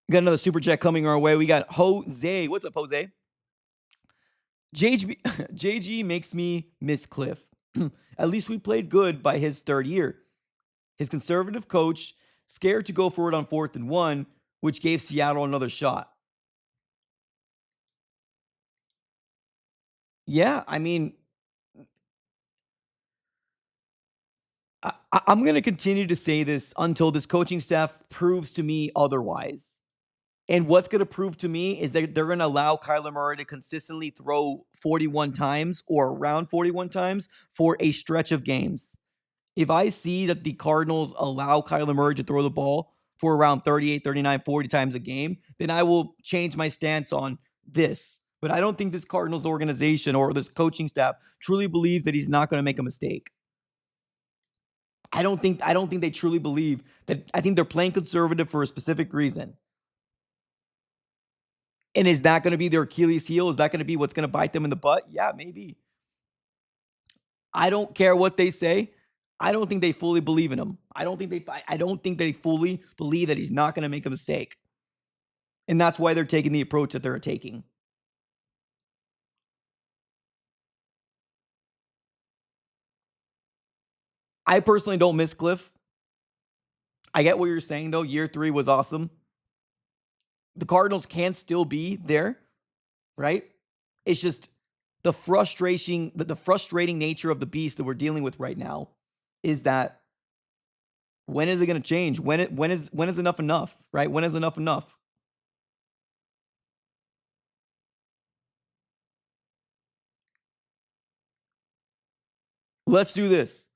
We got another super chat coming our way. We got Jose. What's up, Jose? JG makes me miss Cliff. At least we played good by his 3rd year. His conservative coach scared to go for it on 4th and 1, which gave Seattle another shot. Yeah, I mean, I'm going to continue to say this until this coaching staff proves to me otherwise. And what's going to prove to me is that they're going to allow Kyler Murray to consistently throw 41 times or around 41 times for a stretch of games. If I see that the Cardinals allow Kyler Murray to throw the ball for around 38, 39, 40 times a game, then I will change my stance on this. But I don't think this Cardinals organization or this coaching staff truly believes that he's not going to make a mistake. I don't think they truly believe that. I think they're playing conservative for a specific reason. And is that going to be their Achilles heel? Is that going to be what's going to bite them in the butt? Yeah, maybe. I don't care what they say. I don't think they fully believe in him. I don't think they fully believe that he's not going to make a mistake. And that's why they're taking the approach that they're taking. I personally don't miss Cliff. I get what you're saying, though. Year 3 was awesome. The Cardinals can still be there, right? It's just the frustrating nature of the beast that we're dealing with right now is that when is it going to change? When is enough, right? When is enough enough? Let's do this.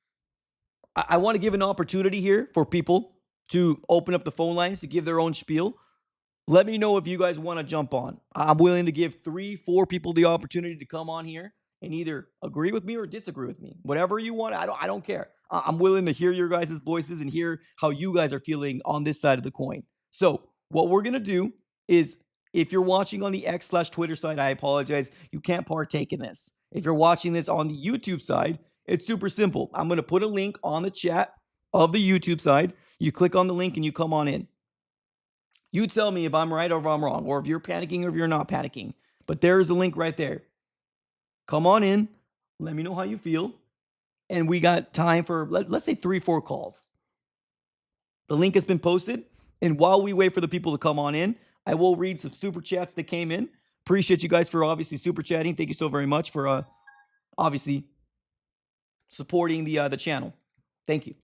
I want to give an opportunity here for people to open up the phone lines to give their own spiel. Let me know if you guys want to jump on. I'm willing to give 3-4 people the opportunity to come on here and either agree with me or disagree with me. Whatever you want, I don't care. I'm willing to hear your guys' voices and hear how you guys are feeling on this side of the coin. So what we're going to do is, if you're watching on the X/Twitter side, I apologize. You can't partake in this. If you're watching this on the YouTube side, it's super simple. I'm going to put a link on the chat of the YouTube side. You click on the link and you come on in. You tell me if I'm right or if I'm wrong, or if you're panicking or if you're not panicking. But there's a link right there. Come on in. Let me know how you feel. And we got time for, let's say, 3-4 calls. The link has been posted. And while we wait for the people to come on in, I will read some super chats that came in. Appreciate you guys for obviously super chatting. Thank you so very much for obviously supporting the channel. Thank you.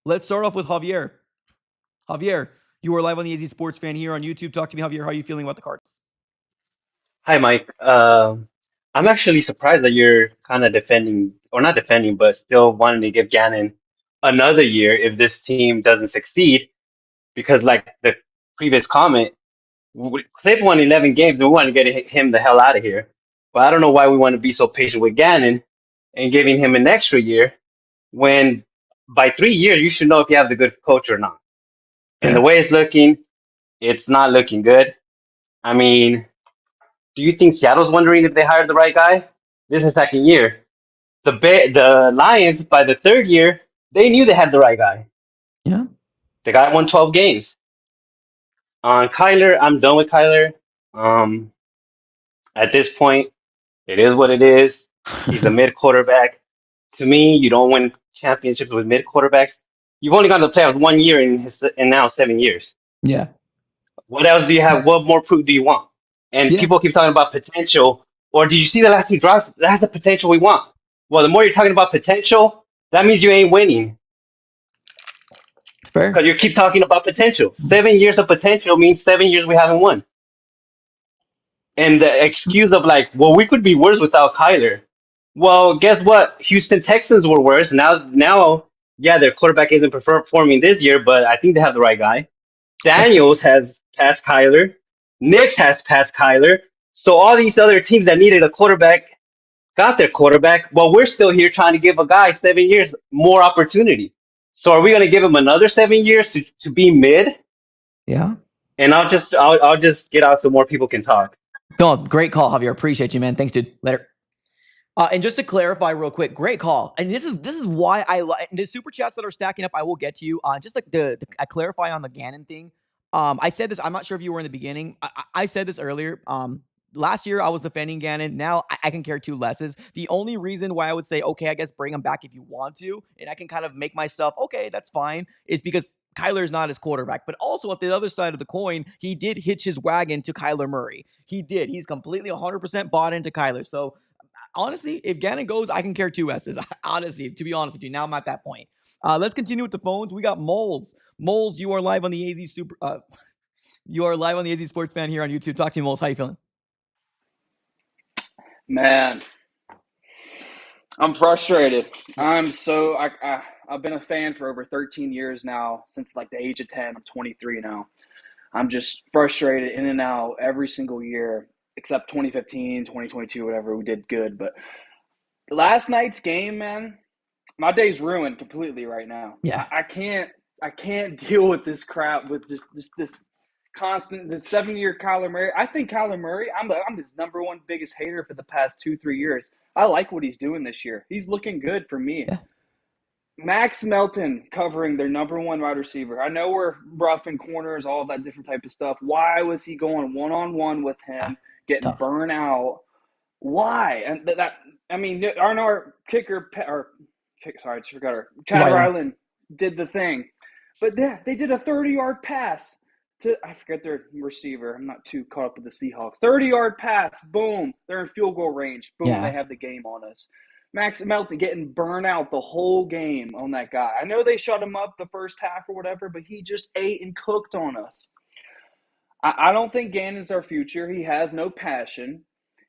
Let's start off with Javier. Javier, you are live on the AZ Sports Fan here on YouTube. Talk to me, Javier. How are you feeling about the Cardinals? Hi, Mike. I'm actually surprised that you're kind of defending, or not defending, but still wanting to give Gannon another year if this team doesn't succeed. Because, like the previous comment, Cliff won 11 games and we want to get him the hell out of here. But I don't know why we want to be so patient with Gannon and giving him an extra year when by 3 years you should know if you have the good coach or not. And the Fair. way it's looking, it's not looking good. I mean, do you think Seattle's wondering if they hired the right guy? This is second year. The Lions, by the third year, they knew they had the right guy. Yeah. The guy won 12 games. On Kyler, I'm done with Kyler. Um, at this point, it is what it is. He's a mid quarterback. To me, you don't win championships with mid quarterbacks. You've only gone to the playoffs 1 year in now 7 years. Yeah. What else do you have? What more proof do you want? And Yeah. people keep talking about potential. Or did you see the last 2 drops? That's the potential we want. Well, the more you're talking about potential, that means you ain't winning Fair. because you keep talking about potential. 7 years of potential means 7 years we haven't won. And the excuse of like, well, we could be worse without Kyler. Well, guess what? Houston Texans were worse. Now, yeah, their quarterback isn't performing this year, but I think they have the right guy. Daniels has passed Kyler. Knicks has passed Kyler. So all these other teams that needed a quarterback got their quarterback. Well, we're still here trying to give a guy 7 years more opportunity. So are we going to give him another 7 years to be mid? Yeah. And I'll just get out so more people can talk. No, great call, Javier. Appreciate you, man. Thanks, dude. Later. And just to clarify real quick, great call. And this is why I like the super chats that are stacking up. I will get to you. Just like I clarify on the Gannon thing. I said this. I'm not sure if you were in the beginning. I said this earlier. Last year I was defending Gannon. Now I can care two lesses. The only reason why I would say, okay, I guess bring him back if you want to, and I can kind of make myself, okay, that's fine, is because Kyler's not his quarterback. But also at the other side of the coin, he did hitch his wagon to Kyler Murray. He did. He's completely 100% bought into Kyler. So honestly, if Gannon goes, I can care two S's. Honestly, to be honest with you, now I'm at that point. Let's continue with the phones. We got Moles. Moles, you are live on the AZ Super. You are live on the AZ Sports Fan here on YouTube. Talk to me, Moles. How you feeling? Man, I'm frustrated. I've been a fan for over 13 years now, since like the age of 10. I'm 23 now. I'm just frustrated in and out every single year, except 2015, 2022, whatever. We did good. But last night's game, man, my day's ruined completely right now. Yeah. I can't deal with this crap, with just this constant, the 7-year Kyler Murray. I think Kyler Murray, I'm his number one biggest hater for the past 2-3 years. I like what he's doing this year. He's looking good for me. Yeah. Max Melton covering their number one wide receiver. I know we're rough in corners, all that different type of stuff. Why was he going one-on-one with him, getting tough. burnt out? Why? And our kicker, sorry, I just forgot her. Chad Ryland did the thing. But yeah, they did a 30-yard pass to, I forget their receiver. I'm not too caught up with the Seahawks. 30-yard pass, boom. They're in field goal range. Boom, They have the game on us. Max Melton getting burned out the whole game on that guy. I know they shut him up the first half or whatever, but he just ate and cooked on us. I don't think Gannon's our future. He has no passion.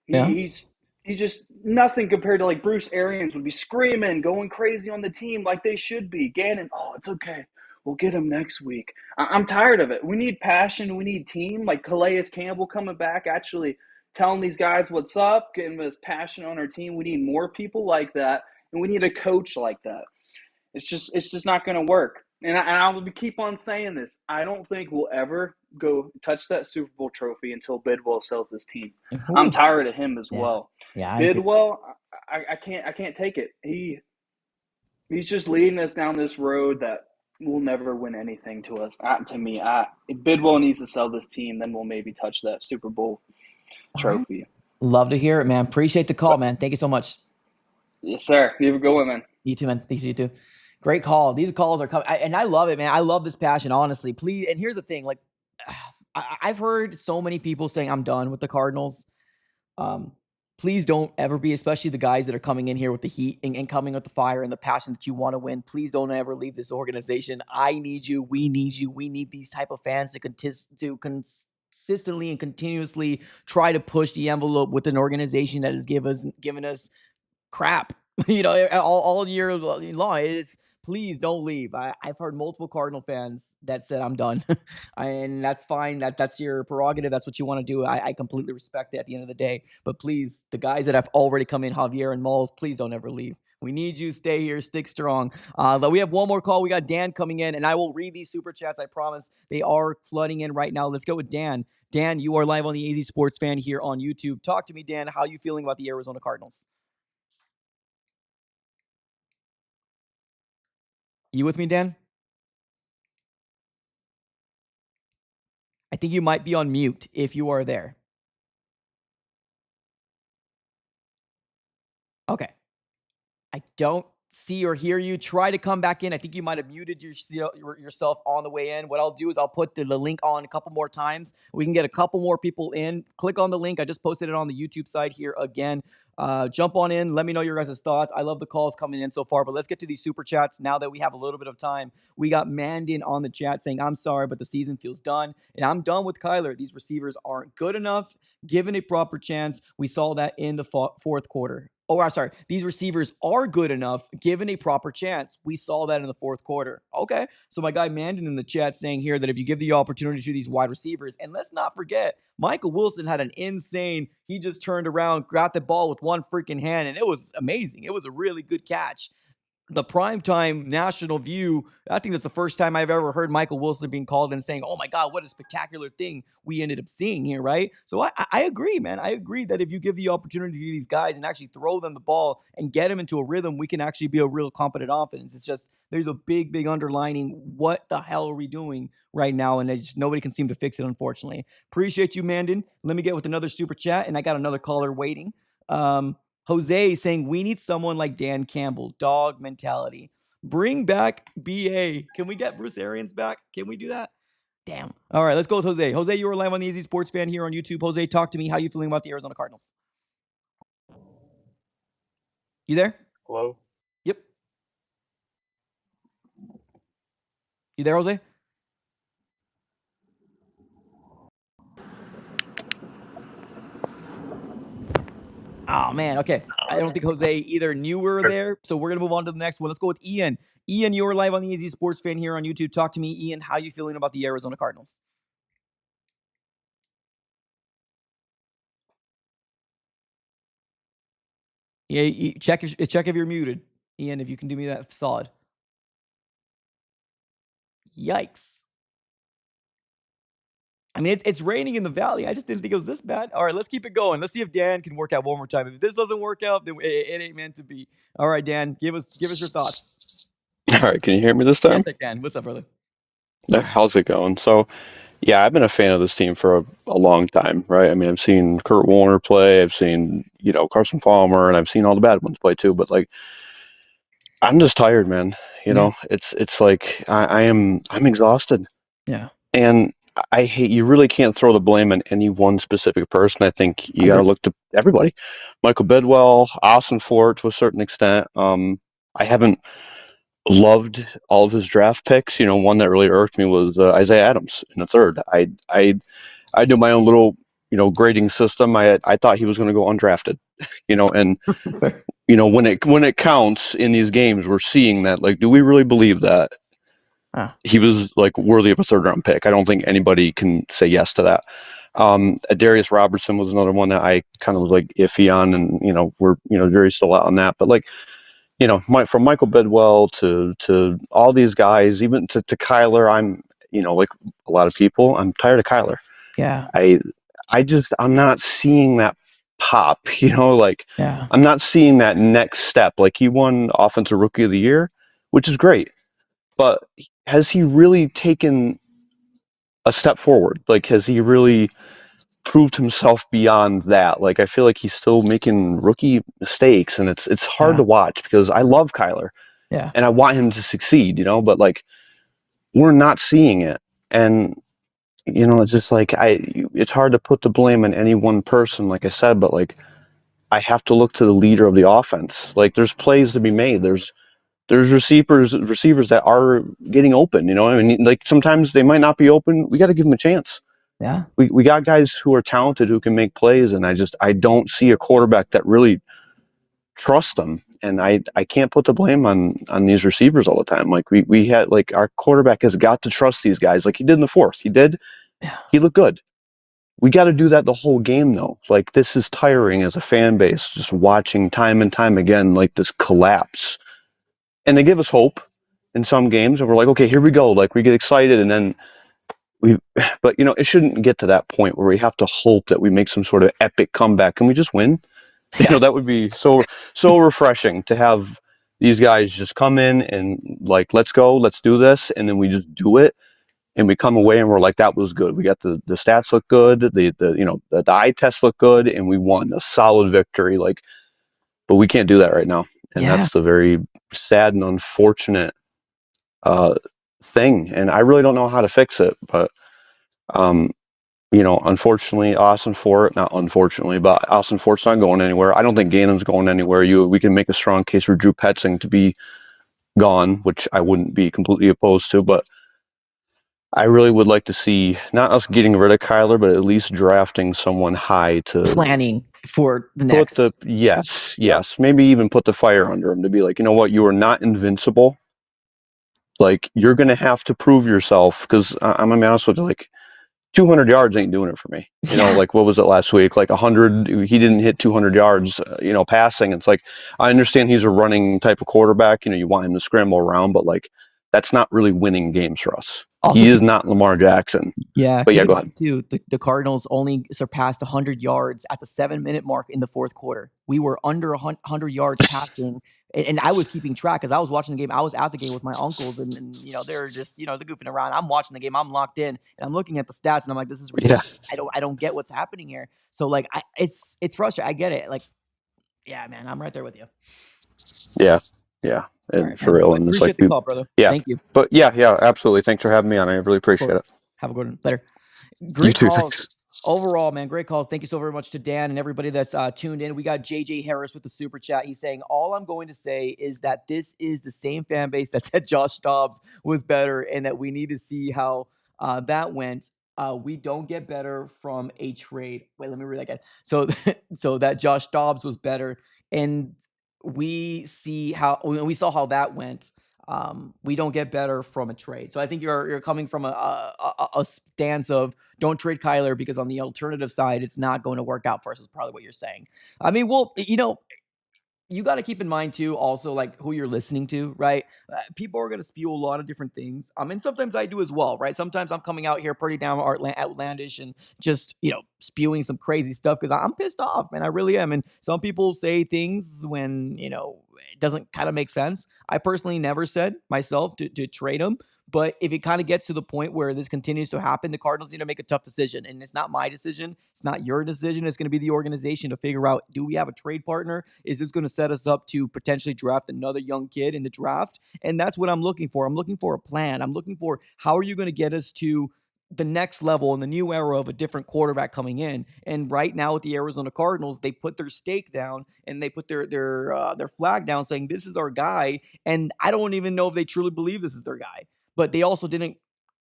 He's just nothing compared to like Bruce Arians would be screaming, going crazy on the team like they should be. Gannon, oh, it's okay. We'll get him next week. I'm tired of it. We need passion. We need team. Like Calais Campbell coming back, actually telling these guys what's up, getting this passion on our team. We need more people like that, and we need a coach like that. It's just not going to work. And I will keep on saying this. I don't think we'll ever go touch that Super Bowl trophy until Bidwell sells this team. Ooh. I'm tired of him as well. Yeah, Bidwell, I can't take it. He's just leading us down this road that will never win anything to us. To me, if Bidwell needs to sell this team, then we'll maybe touch that Super Bowl trophy. Right. Love to hear it, man. Appreciate the call, man. Thank you so much. Yes, sir. You have a good one, man. You too, man. Thanks, you too. Great call. These calls are coming, and I love it, man. I love this passion, honestly. Please, and here's the thing: like, I've heard so many people saying I'm done with the Cardinals. Please don't ever be, especially the guys that are coming in here with the heat and coming with the fire and the passion that you want to win. Please don't ever leave this organization. I need you. We need you. We need these type of fans to consistently and continuously try to push the envelope with an organization that has given us crap, all year long. It is, please don't leave. I've heard multiple Cardinal fans that said I'm done, and that's fine. That's your prerogative. That's what you want to do. I completely respect it at the end of the day. But please, the guys that have already come in, Javier and Moles, please don't ever leave. We need you. Stay here. Stick strong. But we have one more call. We got Dan coming in, and I will read these super chats. I promise. They are flooding in right now. Let's go with Dan. Dan, you are live on the AZ Sports Fan here on YouTube. Talk to me, Dan. How are you feeling about the Arizona Cardinals? You with me, Dan? I think you might be on mute if you are there. Okay. I don't see or hear you. Try to come back in. I think you might have muted yourself on the way in. What I'll do is I'll put the link on a couple more times. We can get a couple more people in. Click on the link. I just posted it on the YouTube side here again. Jump on in. Let me know your guys' thoughts. I love the calls coming in so far, but let's get to these super chats now that we have a little bit of time. We got Mandan on the chat saying, I'm sorry, but the season feels done. And I'm done with Kyler. These receivers aren't good enough. Given a proper chance, we saw that in the fourth quarter. Oh, I'm sorry. These receivers are good enough given a proper chance. We saw that in the fourth quarter. Okay. So my guy Mandan in the chat saying here that if you give the opportunity to these wide receivers, and let's not forget, Michael Wilson had an insane, he just turned around, grabbed the ball with one freaking hand, and it was amazing. It was a really good catch. The primetime national view, I think that's the first time I've ever heard Michael Wilson being called and saying, oh my God, what a spectacular thing we ended up seeing here, right? So I agree, man. I agree that if you give the opportunity to these guys and actually throw them the ball and get them into a rhythm, we can actually be a real competent offense. It's just, there's a big, big underlining. What the hell are we doing right now? And nobody can seem to fix it, unfortunately. Appreciate you, Mandan. Let me get with another super chat, and I got another caller waiting. Jose saying, we need someone like Dan Campbell, dog mentality. Bring back BA. Can we get Bruce Arians back? Can we do that? Damn. All right, let's go with Jose. Jose, you are live on the AZ Sports Fan here on YouTube. Jose, talk to me. How are you feeling about the Arizona Cardinals? You there? Hello? Yep. You there, Jose? Oh man, okay. I don't think Jose either knew we were there, so we're gonna move on to the next one. Let's go with Ian. Ian, you're live on the Easy Sports Fan here on YouTube. Talk to me, Ian. How you feeling about the Arizona Cardinals? Yeah, check if you're muted, Ian. If you can do me that solid. Yikes. I mean, it's raining in the valley. I just didn't think it was this bad. All right, let's keep it going. Let's see if Dan can work out one more time. If this doesn't work out, then it ain't meant to be. All right, Dan, give us your thoughts. All right, can you hear me this time? Yes, I can. What's up, brother? How's it going? So, yeah, I've been a fan of this team for a long time, right? I mean, I've seen Kurt Warner play, I've seen, Carson Palmer, and I've seen all the bad ones play too, but like, I'm just tired, man. It's like I'm exhausted. Yeah. And I hate, you really can't throw the blame on any one specific person. I think you got to look to everybody. Michael Bidwell, Austin Fort to a certain extent. I haven't loved all of his draft picks. One that really irked me was Isaiah Adams in the third. I do my own little, grading system. I thought he was going to go undrafted, and Fair. when it counts in these games, we're seeing that, like, do we really believe that he was like worthy of a third round pick? I don't think anybody can say yes to that. Darius Robertson was another one that I kind of was like iffy on, and we're jury's still out on that. But like, from Michael Bidwell to all these guys, even to Kyler, I'm like a lot of people, I'm tired of Kyler. Yeah. I'm not seeing that pop. I'm not seeing that next step. Like, he won Offensive Rookie of the Year, which is great. But has he really taken a step forward? Like, has he really proved himself beyond that? Like, I feel like he's still making rookie mistakes, and it's hard to watch because I love Kyler. Yeah. And I want him to succeed, but like, we're not seeing it. And, it's just like, it's hard to put the blame on any one person, like I said, but like, I have to look to the leader of the offense. Like, there's plays to be made. There's receivers that are getting open, I mean, like, sometimes they might not be open. We got to give them a chance. Yeah. We got guys who are talented, who can make plays, and I don't see a quarterback that really trusts them. And I can't put the blame on these receivers all the time. Like, we had, like, our quarterback has got to trust these guys, like he did in the fourth. He did. Yeah. He looked good. We got to do that the whole game, though. Like, this is tiring as a fan base, just watching time and time again, like, this collapse. And they give us hope in some games, and we're like, okay, here we go. Like, we get excited, and then but it shouldn't get to that point where we have to hope that we make some sort of epic comeback. Can we just win? Yeah. That would be so refreshing to have these guys just come in and like, let's go, let's do this, and then we just do it, and we come away and we're like, that was good. We got the stats look good, the eye test looked good, and we won a solid victory. Like, but we can't do that right now, and that's the very sad and unfortunate thing. And I really don't know how to fix it, but unfortunately, Austin Fort's not going anywhere. I don't think Gainon's going anywhere. We can make a strong case for Drew Petzing to be gone, which I wouldn't be completely opposed to, but I really would like to see not us getting rid of Kyler, but at least drafting someone high to planning for the next. Yes. Maybe even put the fire under him to be like, you know what, you are not invincible. Like, you're going to have to prove yourself, because I'm going to be honest with you, like, 200 yards ain't doing it for me. Like, what was it last week? Like 100, he didn't hit 200 yards, passing. It's like, I understand he's a running type of quarterback. You want him to scramble around, but like, that's not really winning games for us. Also, he is not Lamar Jackson. Yeah. But yeah, go ahead. Too, the Cardinals only surpassed 100 yards at the 7-minute mark in the fourth quarter. We were under 100 yards passing. And I was keeping track because I was watching the game. I was at the game with my uncles, and they're just they're goofing around. I'm watching the game. I'm locked in, and I'm looking at the stats, and I'm like, this is ridiculous. Yeah. I don't get what's happening here. So like, it's frustrating. I get it. Like, yeah, man, I'm right there with you. Yeah. And right, for real. And appreciate the call, brother. Yeah, thank you. But yeah, absolutely. Thanks for having me on. I really appreciate it. Have a good one. Later. Great calls. Overall, man, great calls. Thank you so very much to Dan and everybody that's tuned in. We got JJ Harris with the super chat. He's saying, all I'm going to say is that this is the same fan base that said Josh Dobbs was better and that we need to see how that went. We don't get better from a trade. Wait, let me read that again. So, so that Josh Dobbs was better, and we saw how that went. We don't get better from a trade. So I think you're coming from a stance of don't trade Kyler because on the alternative side, it's not going to work out for us, is probably what you're saying. I mean, well, you got to keep in mind too, also like who you're listening to, right? People are going to spew a lot of different things. And sometimes I do as well, right? Sometimes I'm coming out here pretty down outlandish and just spewing some crazy stuff because I'm pissed off, man. I really am. And some people say things when it doesn't kind of make sense. I personally never said myself to trade him. But if it kind of gets to the point where this continues to happen, the Cardinals need to make a tough decision. And it's not my decision. It's not your decision. It's going to be the organization to figure out, do we have a trade partner? Is this going to set us up to potentially draft another young kid in the draft? And that's what I'm looking for. I'm looking for a plan. I'm looking for, how are you going to get us to the next level in the new era of a different quarterback coming in? And right now with the Arizona Cardinals, they put their stake down and they put their flag down saying, this is our guy. And I don't even know if they truly believe this is their guy. But they also didn't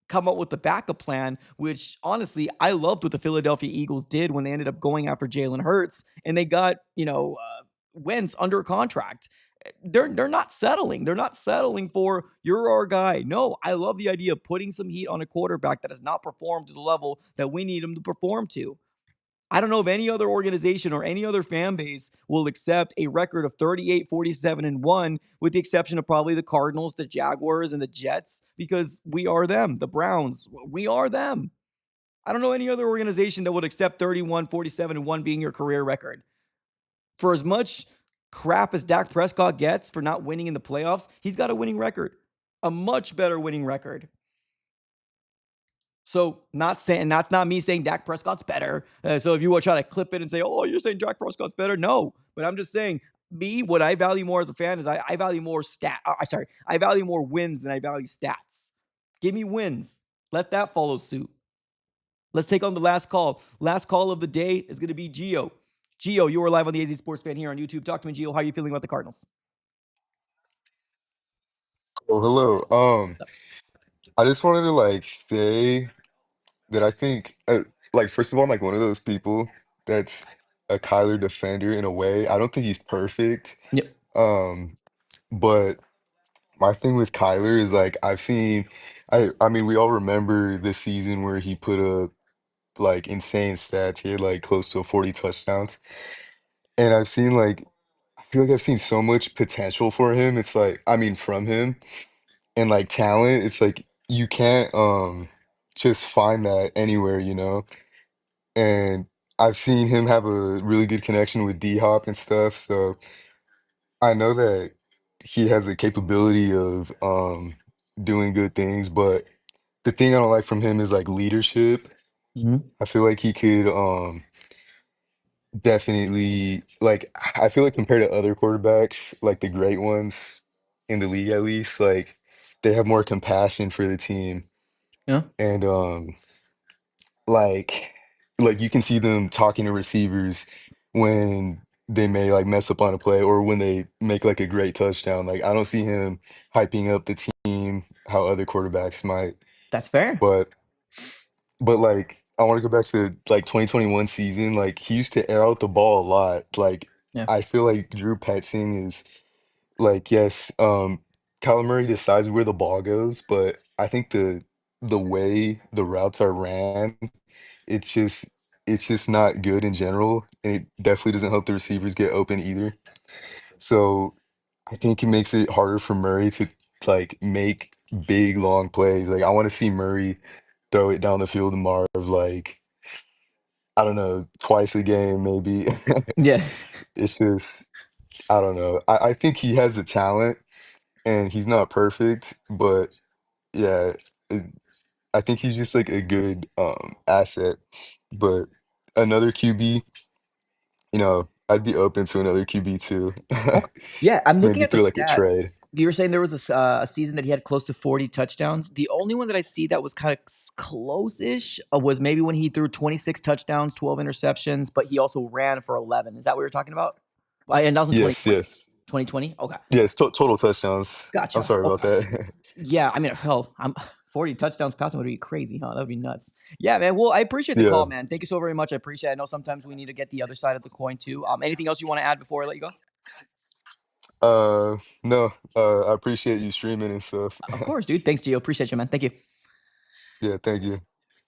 come up with the backup plan, which honestly, I loved what the Philadelphia Eagles did when they ended up going after Jalen Hurts and they got, Wentz under contract. They're not settling. They're not settling for, you're our guy. No, I love the idea of putting some heat on a quarterback that has not performed to the level that we need him to perform to. I don't know if any other organization or any other fan base will accept a record of 38, 47, and 1, with the exception of probably the Cardinals, the Jaguars, and the Jets, because we are them. The Browns, we are them. I don't know any other organization that would accept 31, 47, and 1 being your career record. For as much crap as Dak Prescott gets for not winning in the playoffs, he's got a winning record, a much better winning record. So not saying, that's not me saying Dak Prescott's better. So if you want to try to clip it and say, oh, you're saying Dak Prescott's better. No, but I'm just saying, what I value more as a fan is I value more I value more wins than I value stats. Give me wins. Let that follow suit. Let's take on the last call. Last call of the day is going to be Gio. Gio, you are live on the AZ Sports Fan here on YouTube. Talk to me, Gio. How are you feeling about the Cardinals? Oh, hello. I just wanted to say that I think first of all, I'm like one of those people that's a Kyler defender in a way. I don't think he's perfect. Yep. But my thing with Kyler is I've seen I mean we all remember this season where he put up insane stats. He had close to 40 touchdowns. And I've seen I feel like I've seen so much potential for him. It's I mean from him. And talent, it's you can't just find that anywhere, you know? And I've seen him have a really good connection with D-Hop and stuff, so I know that he has the capability of doing good things, but the thing I don't like from him is leadership. Mm-hmm. I feel like he could definitely I feel like compared to other quarterbacks, like the great ones in the league at least, they have more compassion for the team. Yeah. And like you can see them talking to receivers when they may mess up on a play or when they make a great touchdown. I don't see him hyping up the team how other quarterbacks might. That's fair. But I want to go back to 2021 season. He used to air out the ball a lot. Yeah. I feel like Drew Petzing is yes, Kyler Murray decides where the ball goes, but I think the way the routes are ran, it's just it's just not good in general, and it definitely doesn't help the receivers get open either. So I think it makes it harder for Murray to make big long plays. I want to see Murray throw it down the field to Marv I don't know, twice a game maybe. Yeah. It's just I don't know. I think he has the talent and he's not perfect, but yeah, it, I think he's just a good asset. But another QB, I'd be open to another QB too. Okay. Yeah, I'm looking Maybe at the through a stats. trade. You were saying there was a season that he had close to 40 touchdowns. The only one that I see that was kind of close-ish was maybe when he threw 26 touchdowns, 12 interceptions, but he also ran for 11. Is that what you're talking about? And that was in Yes, 2020. yes. 2020? Okay. Yes, total touchdowns. I'm Gotcha. sorry about Okay. that. Yeah, I mean, hell, I'm 40 touchdowns passing would be crazy, huh? That would be nuts. Yeah, man. Well, I appreciate the call, Yeah. man. Thank you so very much. I appreciate it. I know sometimes we need to get the other side of the coin too. Anything else you want to add before I let you go? No, I appreciate you streaming and stuff. Of course, dude. Thanks, Gio. Appreciate you, man. Thank you. Yeah, thank you.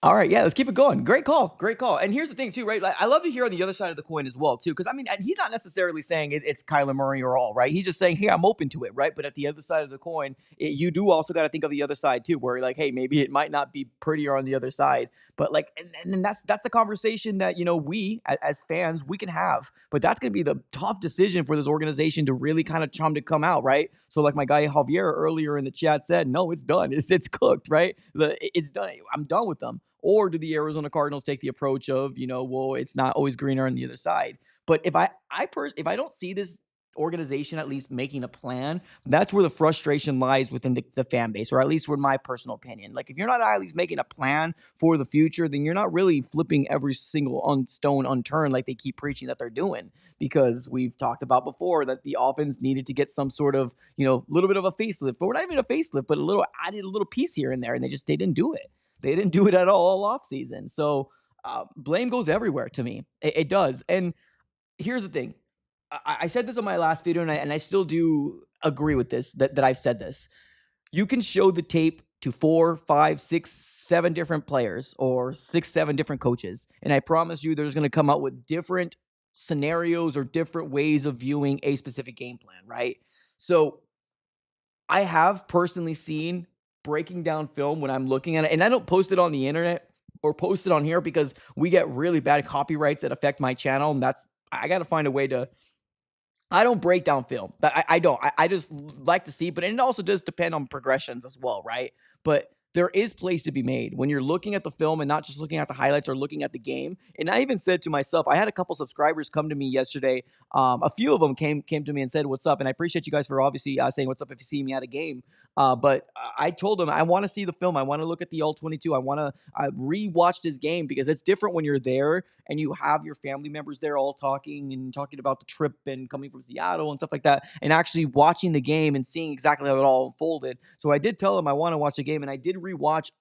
All right, yeah, let's keep it going. Great call, great call. And here's the thing, too, right? Like, I love to hear on the other side of the coin as well, too, because I mean, and he's not necessarily saying it's Kyler Murray or all, right? He's just saying, hey, I'm open to it, right? But at the other side of the coin, you do also got to think of the other side too, where like, hey, maybe it might not be prettier on the other side, but like, and then that's the conversation that we as fans we can have, but that's gonna be the tough decision for this organization to really kind of come out, right? So like my guy Javier earlier in the chat said, no, it's done, it's cooked, right? It's done. I'm done with them. Or do the Arizona Cardinals take the approach of, well, it's not always greener on the other side? But if if I don't see this organization at least making a plan, that's where the frustration lies within the fan base, or at least with my personal opinion. Like if you're not at least making a plan for the future, then you're not really flipping every single stone unturned like they keep preaching that they're doing. Because we've talked about before that the offense needed to get some sort of, little bit of a facelift, but we're not even a facelift, but a little piece here and there, and they didn't do it. They didn't do it at all off season. So blame goes everywhere to me. It does. And here's the thing. I said this on my last video, and I still do agree with this, that I've said this. You can show the tape to 4, 5, 6, 7 different players or 6, 7 different coaches. And I promise you there's going to come out with different scenarios or different ways of viewing a specific game plan, right? So I have personally seen breaking down film when I'm looking at it, and I don't post it on the internet or post it on here because we get really bad copyrights that affect my channel, and I got to find a way to. I don't break down film. I don't. I just like to see, but it also does depend on progressions as well, right? But there is plays to be made when you're looking at the film and not just looking at the highlights or looking at the game. And I even said to myself, I had a couple subscribers come to me yesterday. A few of them came to me and said, "What's up?" And I appreciate you guys for obviously saying "What's up" if you see me at a game. But I told them I want to see the film. I want to look at the all 22. I want to rewatch this game because it's different when you're there and you have your family members there all talking about the trip and coming from Seattle and stuff like that, and actually watching the game and seeing exactly how it all unfolded. So I did tell them I want to watch the game, and I did rewatch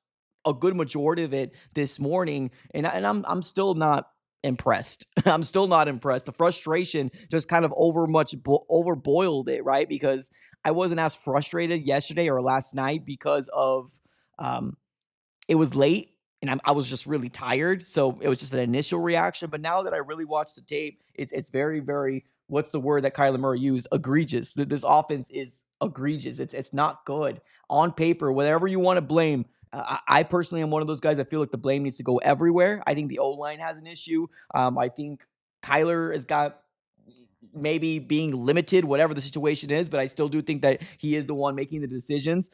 a good majority of it this morning, and I'm still not impressed. I'm still not impressed. The frustration just kind of overboiled it, right? Because I wasn't as frustrated yesterday or last night because of it was late and I was just really tired. So it was just an initial reaction. But now that I really watched the tape, it's very, very, what's the word that Kyler Murray used? Egregious. This offense is egregious. It's not good. On paper, whatever you want to blame, I personally am one of those guys that feel like the blame needs to go everywhere. I think the O-line has an issue. I think Kyler has got maybe being limited, whatever the situation is, but I still do think that he is the one making the decisions.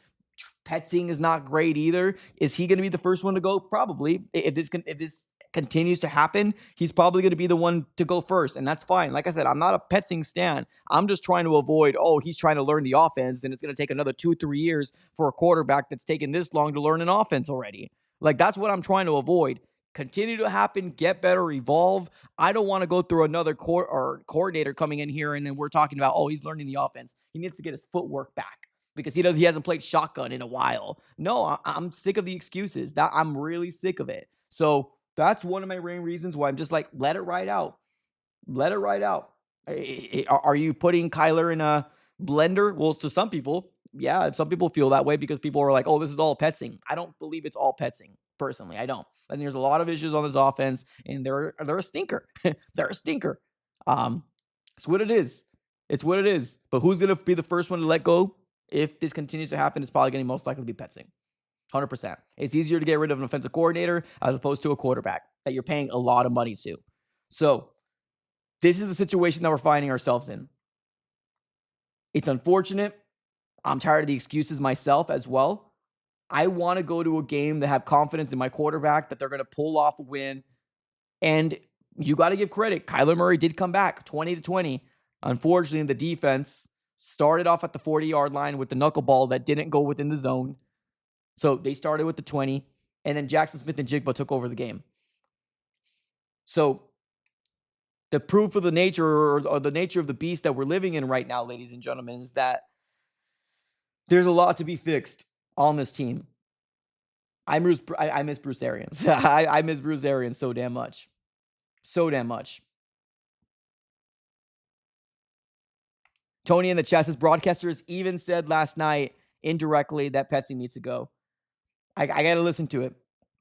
Petzing is not great either. Is he going to be the first one to go? Probably. If this continues to happen, he's probably going to be the one to go first, and that's fine. Like I said, I'm not a Petzing stan. I'm just trying to avoid, he's trying to learn the offense, and it's going to take another 2-3 years for a quarterback that's taken this long to learn an offense already. Like, that's what I'm trying to avoid. Continue to happen, get better, evolve. I don't want to go through another coordinator coming in here, and then we're talking about, he's learning the offense. He needs to get his footwork back because he hasn't played shotgun in a while. No, I'm sick of the excuses. I'm really sick of it. So that's one of my main reasons why I'm just like, let it ride out. Let it ride out. Are you putting Kyler in a blender? Well, to some people, yeah, some people feel that way because people are like, this is all Petzing. I don't believe it's all Petzing. Personally, I don't. And there's a lot of issues on this offense, and they're a stinker. They're a stinker. It's what it is. It's what it is. But who's going to be the first one to let go? If this continues to happen, it's probably going to most likely be Petzing. 100%. It's easier to get rid of an offensive coordinator as opposed to a quarterback that you're paying a lot of money to. So this is the situation that we're finding ourselves in. It's unfortunate. I'm tired of the excuses myself as well. I want to go to a game that have confidence in my quarterback that they're going to pull off a win. And you got to give credit. Kyler Murray did come back 20-20. Unfortunately, the defense started off at the 40-yard line with the knuckleball that didn't go within the zone. So they started with the 20, and then Jackson Smith and Jigba took over the game. So the proof of the nature or the nature of the beast that we're living in right now, ladies and gentlemen, is that there's a lot to be fixed on this team. I miss Bruce Arians. I miss Bruce Arians so damn much. So damn much. Tony in the chat says broadcasters even said last night indirectly that Petsy needs to go. I got to listen to it.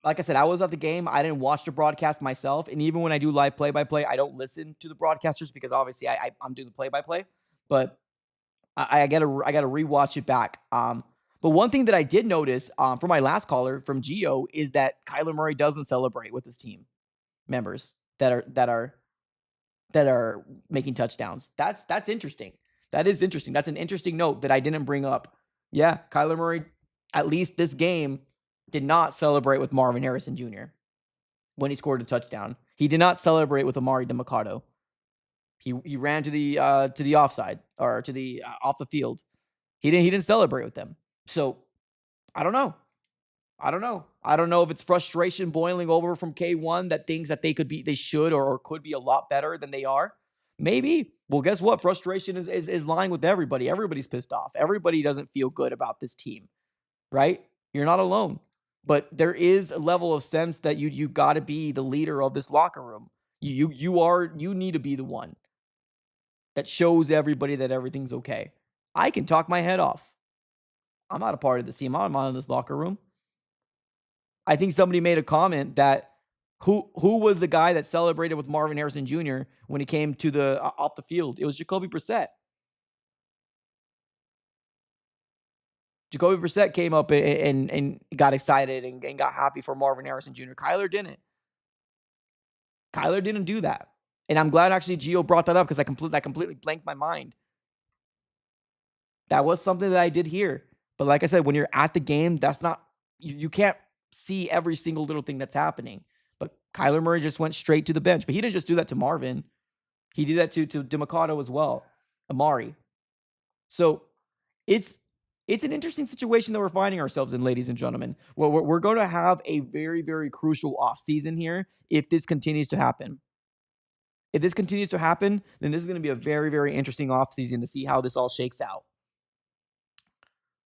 Like I said, I was at the game. I didn't watch the broadcast myself. And even when I do live play-by-play, I don't listen to the broadcasters because obviously I'm doing the play-by-play. But I gotta rewatch it back. But one thing that I did notice from my last caller from Gio is that Kyler Murray doesn't celebrate with his team members that are making touchdowns. That's interesting. That is interesting. That's an interesting note that I didn't bring up. Yeah, Kyler Murray, at least this game, did not celebrate with Marvin Harrison Jr. when he scored a touchdown. He did not celebrate with Amari DeMarcado. He ran to the offside or to the off the field. He didn't celebrate with them. So I don't know. I don't know if it's frustration boiling over from K1 that things that they should or could be a lot better than they are. Maybe. Well, guess what? Frustration is lying with everybody. Everybody's pissed off. Everybody doesn't feel good about this team, right? You're not alone. But there is a level of sense that you got to be the leader of this locker room. You need to be the one that shows everybody that everything's okay. I can talk my head off. I'm not a part of this team. I'm not in this locker room. I think somebody made a comment that who was the guy that celebrated with Marvin Harrison Jr. when he came to the off the field? It was Jacoby Brissett. Jacoby Brissett came up and got excited and got happy for Marvin Harrison Jr. Kyler didn't. Kyler didn't do that. And I'm glad actually Gio brought that up because that completely blanked my mind. That was something that I did hear. But like I said, when you're at the game, that's not, you can't see every single little thing that's happening. But Kyler Murray just went straight to the bench. But he didn't just do that to Marvin. He did that to DeMarcado as well. Amari. So it's an interesting situation that we're finding ourselves in, ladies and gentlemen. Well, we're going to have a very, very crucial offseason here if this continues to happen. If this continues to happen, then this is going to be a very, very interesting offseason to see how this all shakes out.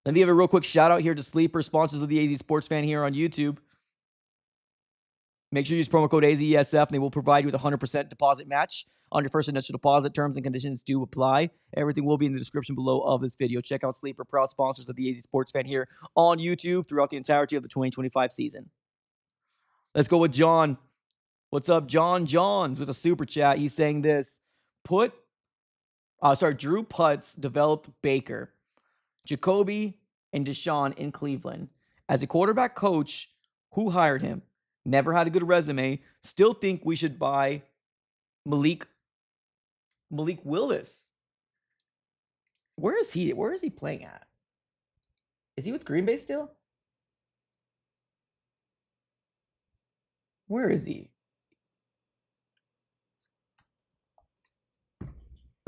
Let me give a real quick shout out here to Sleeper, sponsors of the AZ Sports Fan here on YouTube. Make sure you use promo code AZESF and they will provide you with a 100% deposit match on your first initial deposit. Terms and conditions do apply. Everything will be in the description below of this video. Check out Sleeper, proud sponsors of the AZ Sports Fan here on YouTube throughout the entirety of the 2025 season. Let's go with John. What's up, John? John's with a super chat. He's saying this. Drew Putz developed Baker, Jacoby, and Deshaun in Cleveland. As a quarterback coach, who hired him? Never had a good resume. Still think we should buy Malik Willis. Where is he? Where is he playing at? Is he with Green Bay still? Where is he?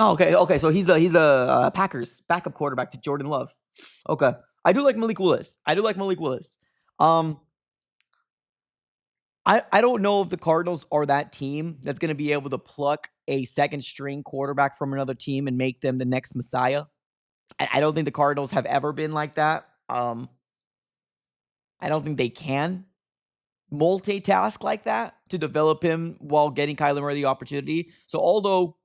Oh, okay. So he's the Packers backup quarterback to Jordan Love. Okay, I do like Malik Willis. I don't know if the Cardinals are that team that's going to be able to pluck a second string quarterback from another team and make them the next Messiah. I don't think the Cardinals have ever been like that. I don't think they can multitask like that to develop him while getting Kyler Murray the opportunity. So although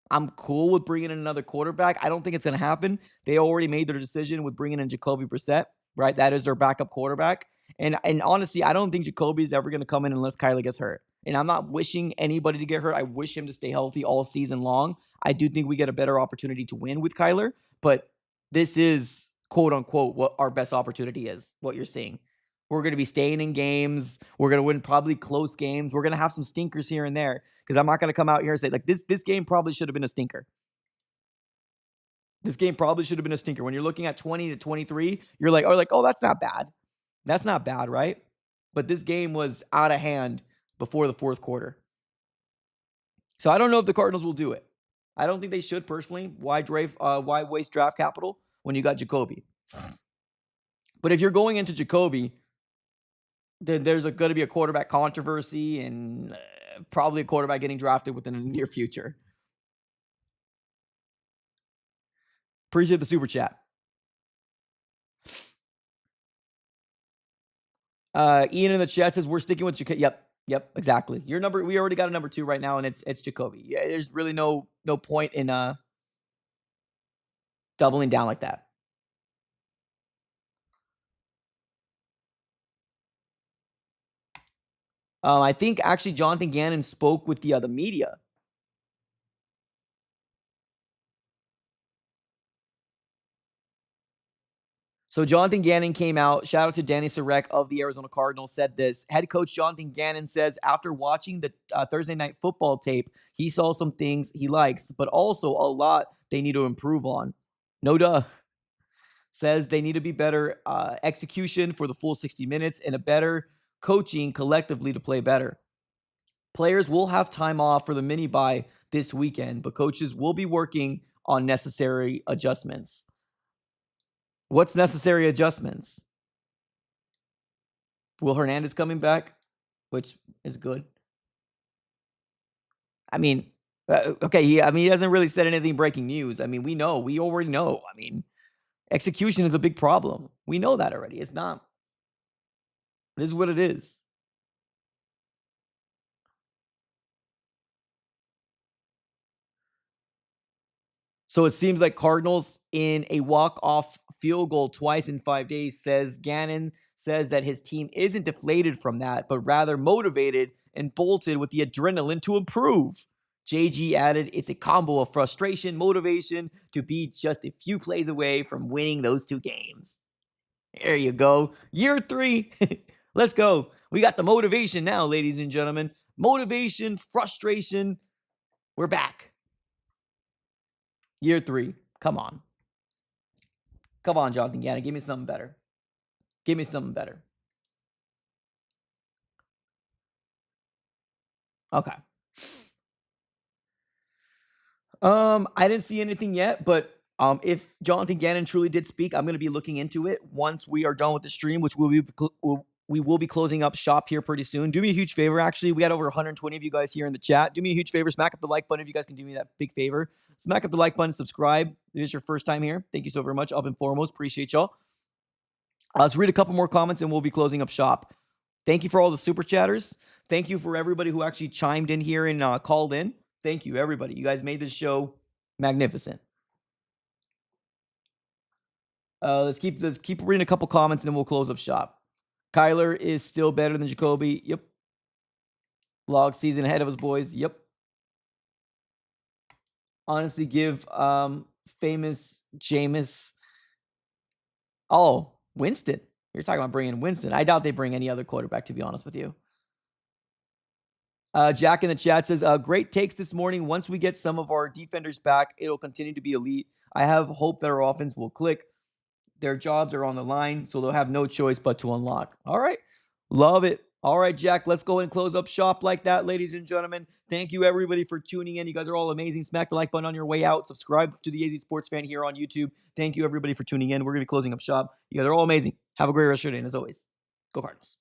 I'm cool with bringing in another quarterback, I don't think it's going to happen. They already made their decision with bringing in Jacoby Brissett, right? That is their backup quarterback. And honestly, I don't think Jacoby is ever going to come in unless Kyler gets hurt. And I'm not wishing anybody to get hurt. I wish him to stay healthy all season long. I do think we get a better opportunity to win with Kyler, but this is, quote unquote, what our best opportunity is, what you're seeing. We're going to be staying in games. We're going to win probably close games. We're going to have some stinkers here and there because I'm not going to come out here and say, like, this game probably should have been a stinker. This game probably should have been a stinker. When you're looking at 20-23, you're like, oh, that's not bad. That's not bad, right? But this game was out of hand before the fourth quarter. So I don't know if the Cardinals will do it. I don't think they should personally. Why waste draft capital when you got Jacoby? But if you're going into Jacoby, then there's going to be a quarterback controversy and probably a quarterback getting drafted within the near future. Appreciate the super chat. Ian in the chat says we're sticking with Jacoby. Yep, exactly. Your number, we already got a number 2 right now, and it's Jacoby. Yeah, there's really no point in doubling down like that. I think actually Jonathan Gannon spoke with the media. So Jonathan Gannon came out. Shout out to Danny Sarek of the Arizona Cardinals. Said this. Head coach Jonathan Gannon says after watching the Thursday Night Football tape, he saw some things he likes, but also a lot they need to improve on. No duh. Says they need to be better execution for the full 60 minutes and a better coaching collectively to play better. Players will have time off for the mini bye this weekend, but coaches will be working on necessary adjustments. What's necessary adjustments? Will Hernandez coming back, which is good. I mean, okay, he hasn't really said anything breaking news. I mean, we already know. I mean, execution is a big problem. We know that already. It is what it is. So it seems like Cardinals in a walk-off field goal twice in 5 days, says Gannon says that his team isn't deflated from that, but rather motivated and bolted with the adrenaline to improve. JG added, it's a combo of frustration, motivation to be just a few plays away from winning those 2 games. There you go. Year 3. Let's go. We got the motivation now, ladies and gentlemen. Motivation, frustration. We're back. Year 3. Come on. Come on, Jonathan Gannon. Give me something better. Give me something better. Okay. I didn't see anything yet, but if Jonathan Gannon truly did speak, I'm going to be looking into it once we are done with the stream, which we will be closing up shop here pretty soon. Do me a huge favor, actually. We got over 120 of you guys here in the chat. Do me a huge favor. Smack up the like button if you guys can do me that big favor. Smack up the like button. Subscribe. If it's your first time here, thank you so very much. Up and foremost, appreciate y'all. Let's read a couple more comments and we'll be closing up shop. Thank you for all the super chatters. Thank you for everybody who actually chimed in here and called in. Thank you, everybody. You guys made this show magnificent. Let's keep reading a couple comments and then we'll close up shop. Kyler is still better than Jacoby. Yep. Log season ahead of us, boys. Yep. Honestly, give famous Jameis. Oh, Winston. You're talking about bringing Winston. I doubt they bring any other quarterback, to be honest with you. Jack in the chat says, great takes this morning. Once we get some of our defenders back, it'll continue to be elite. I have hope that our offense will click. Their jobs are on the line, so they'll have no choice but to unlock. All right. Love it. All right, Jack, let's go and close up shop like that, ladies and gentlemen. Thank you, everybody, for tuning in. You guys are all amazing. Smack the like button on your way out. Subscribe to the AZ Sports Fan here on YouTube. Thank you, everybody, for tuning in. We're going to be closing up shop. You guys are all amazing. Have a great rest of your day, and as always, go Cardinals.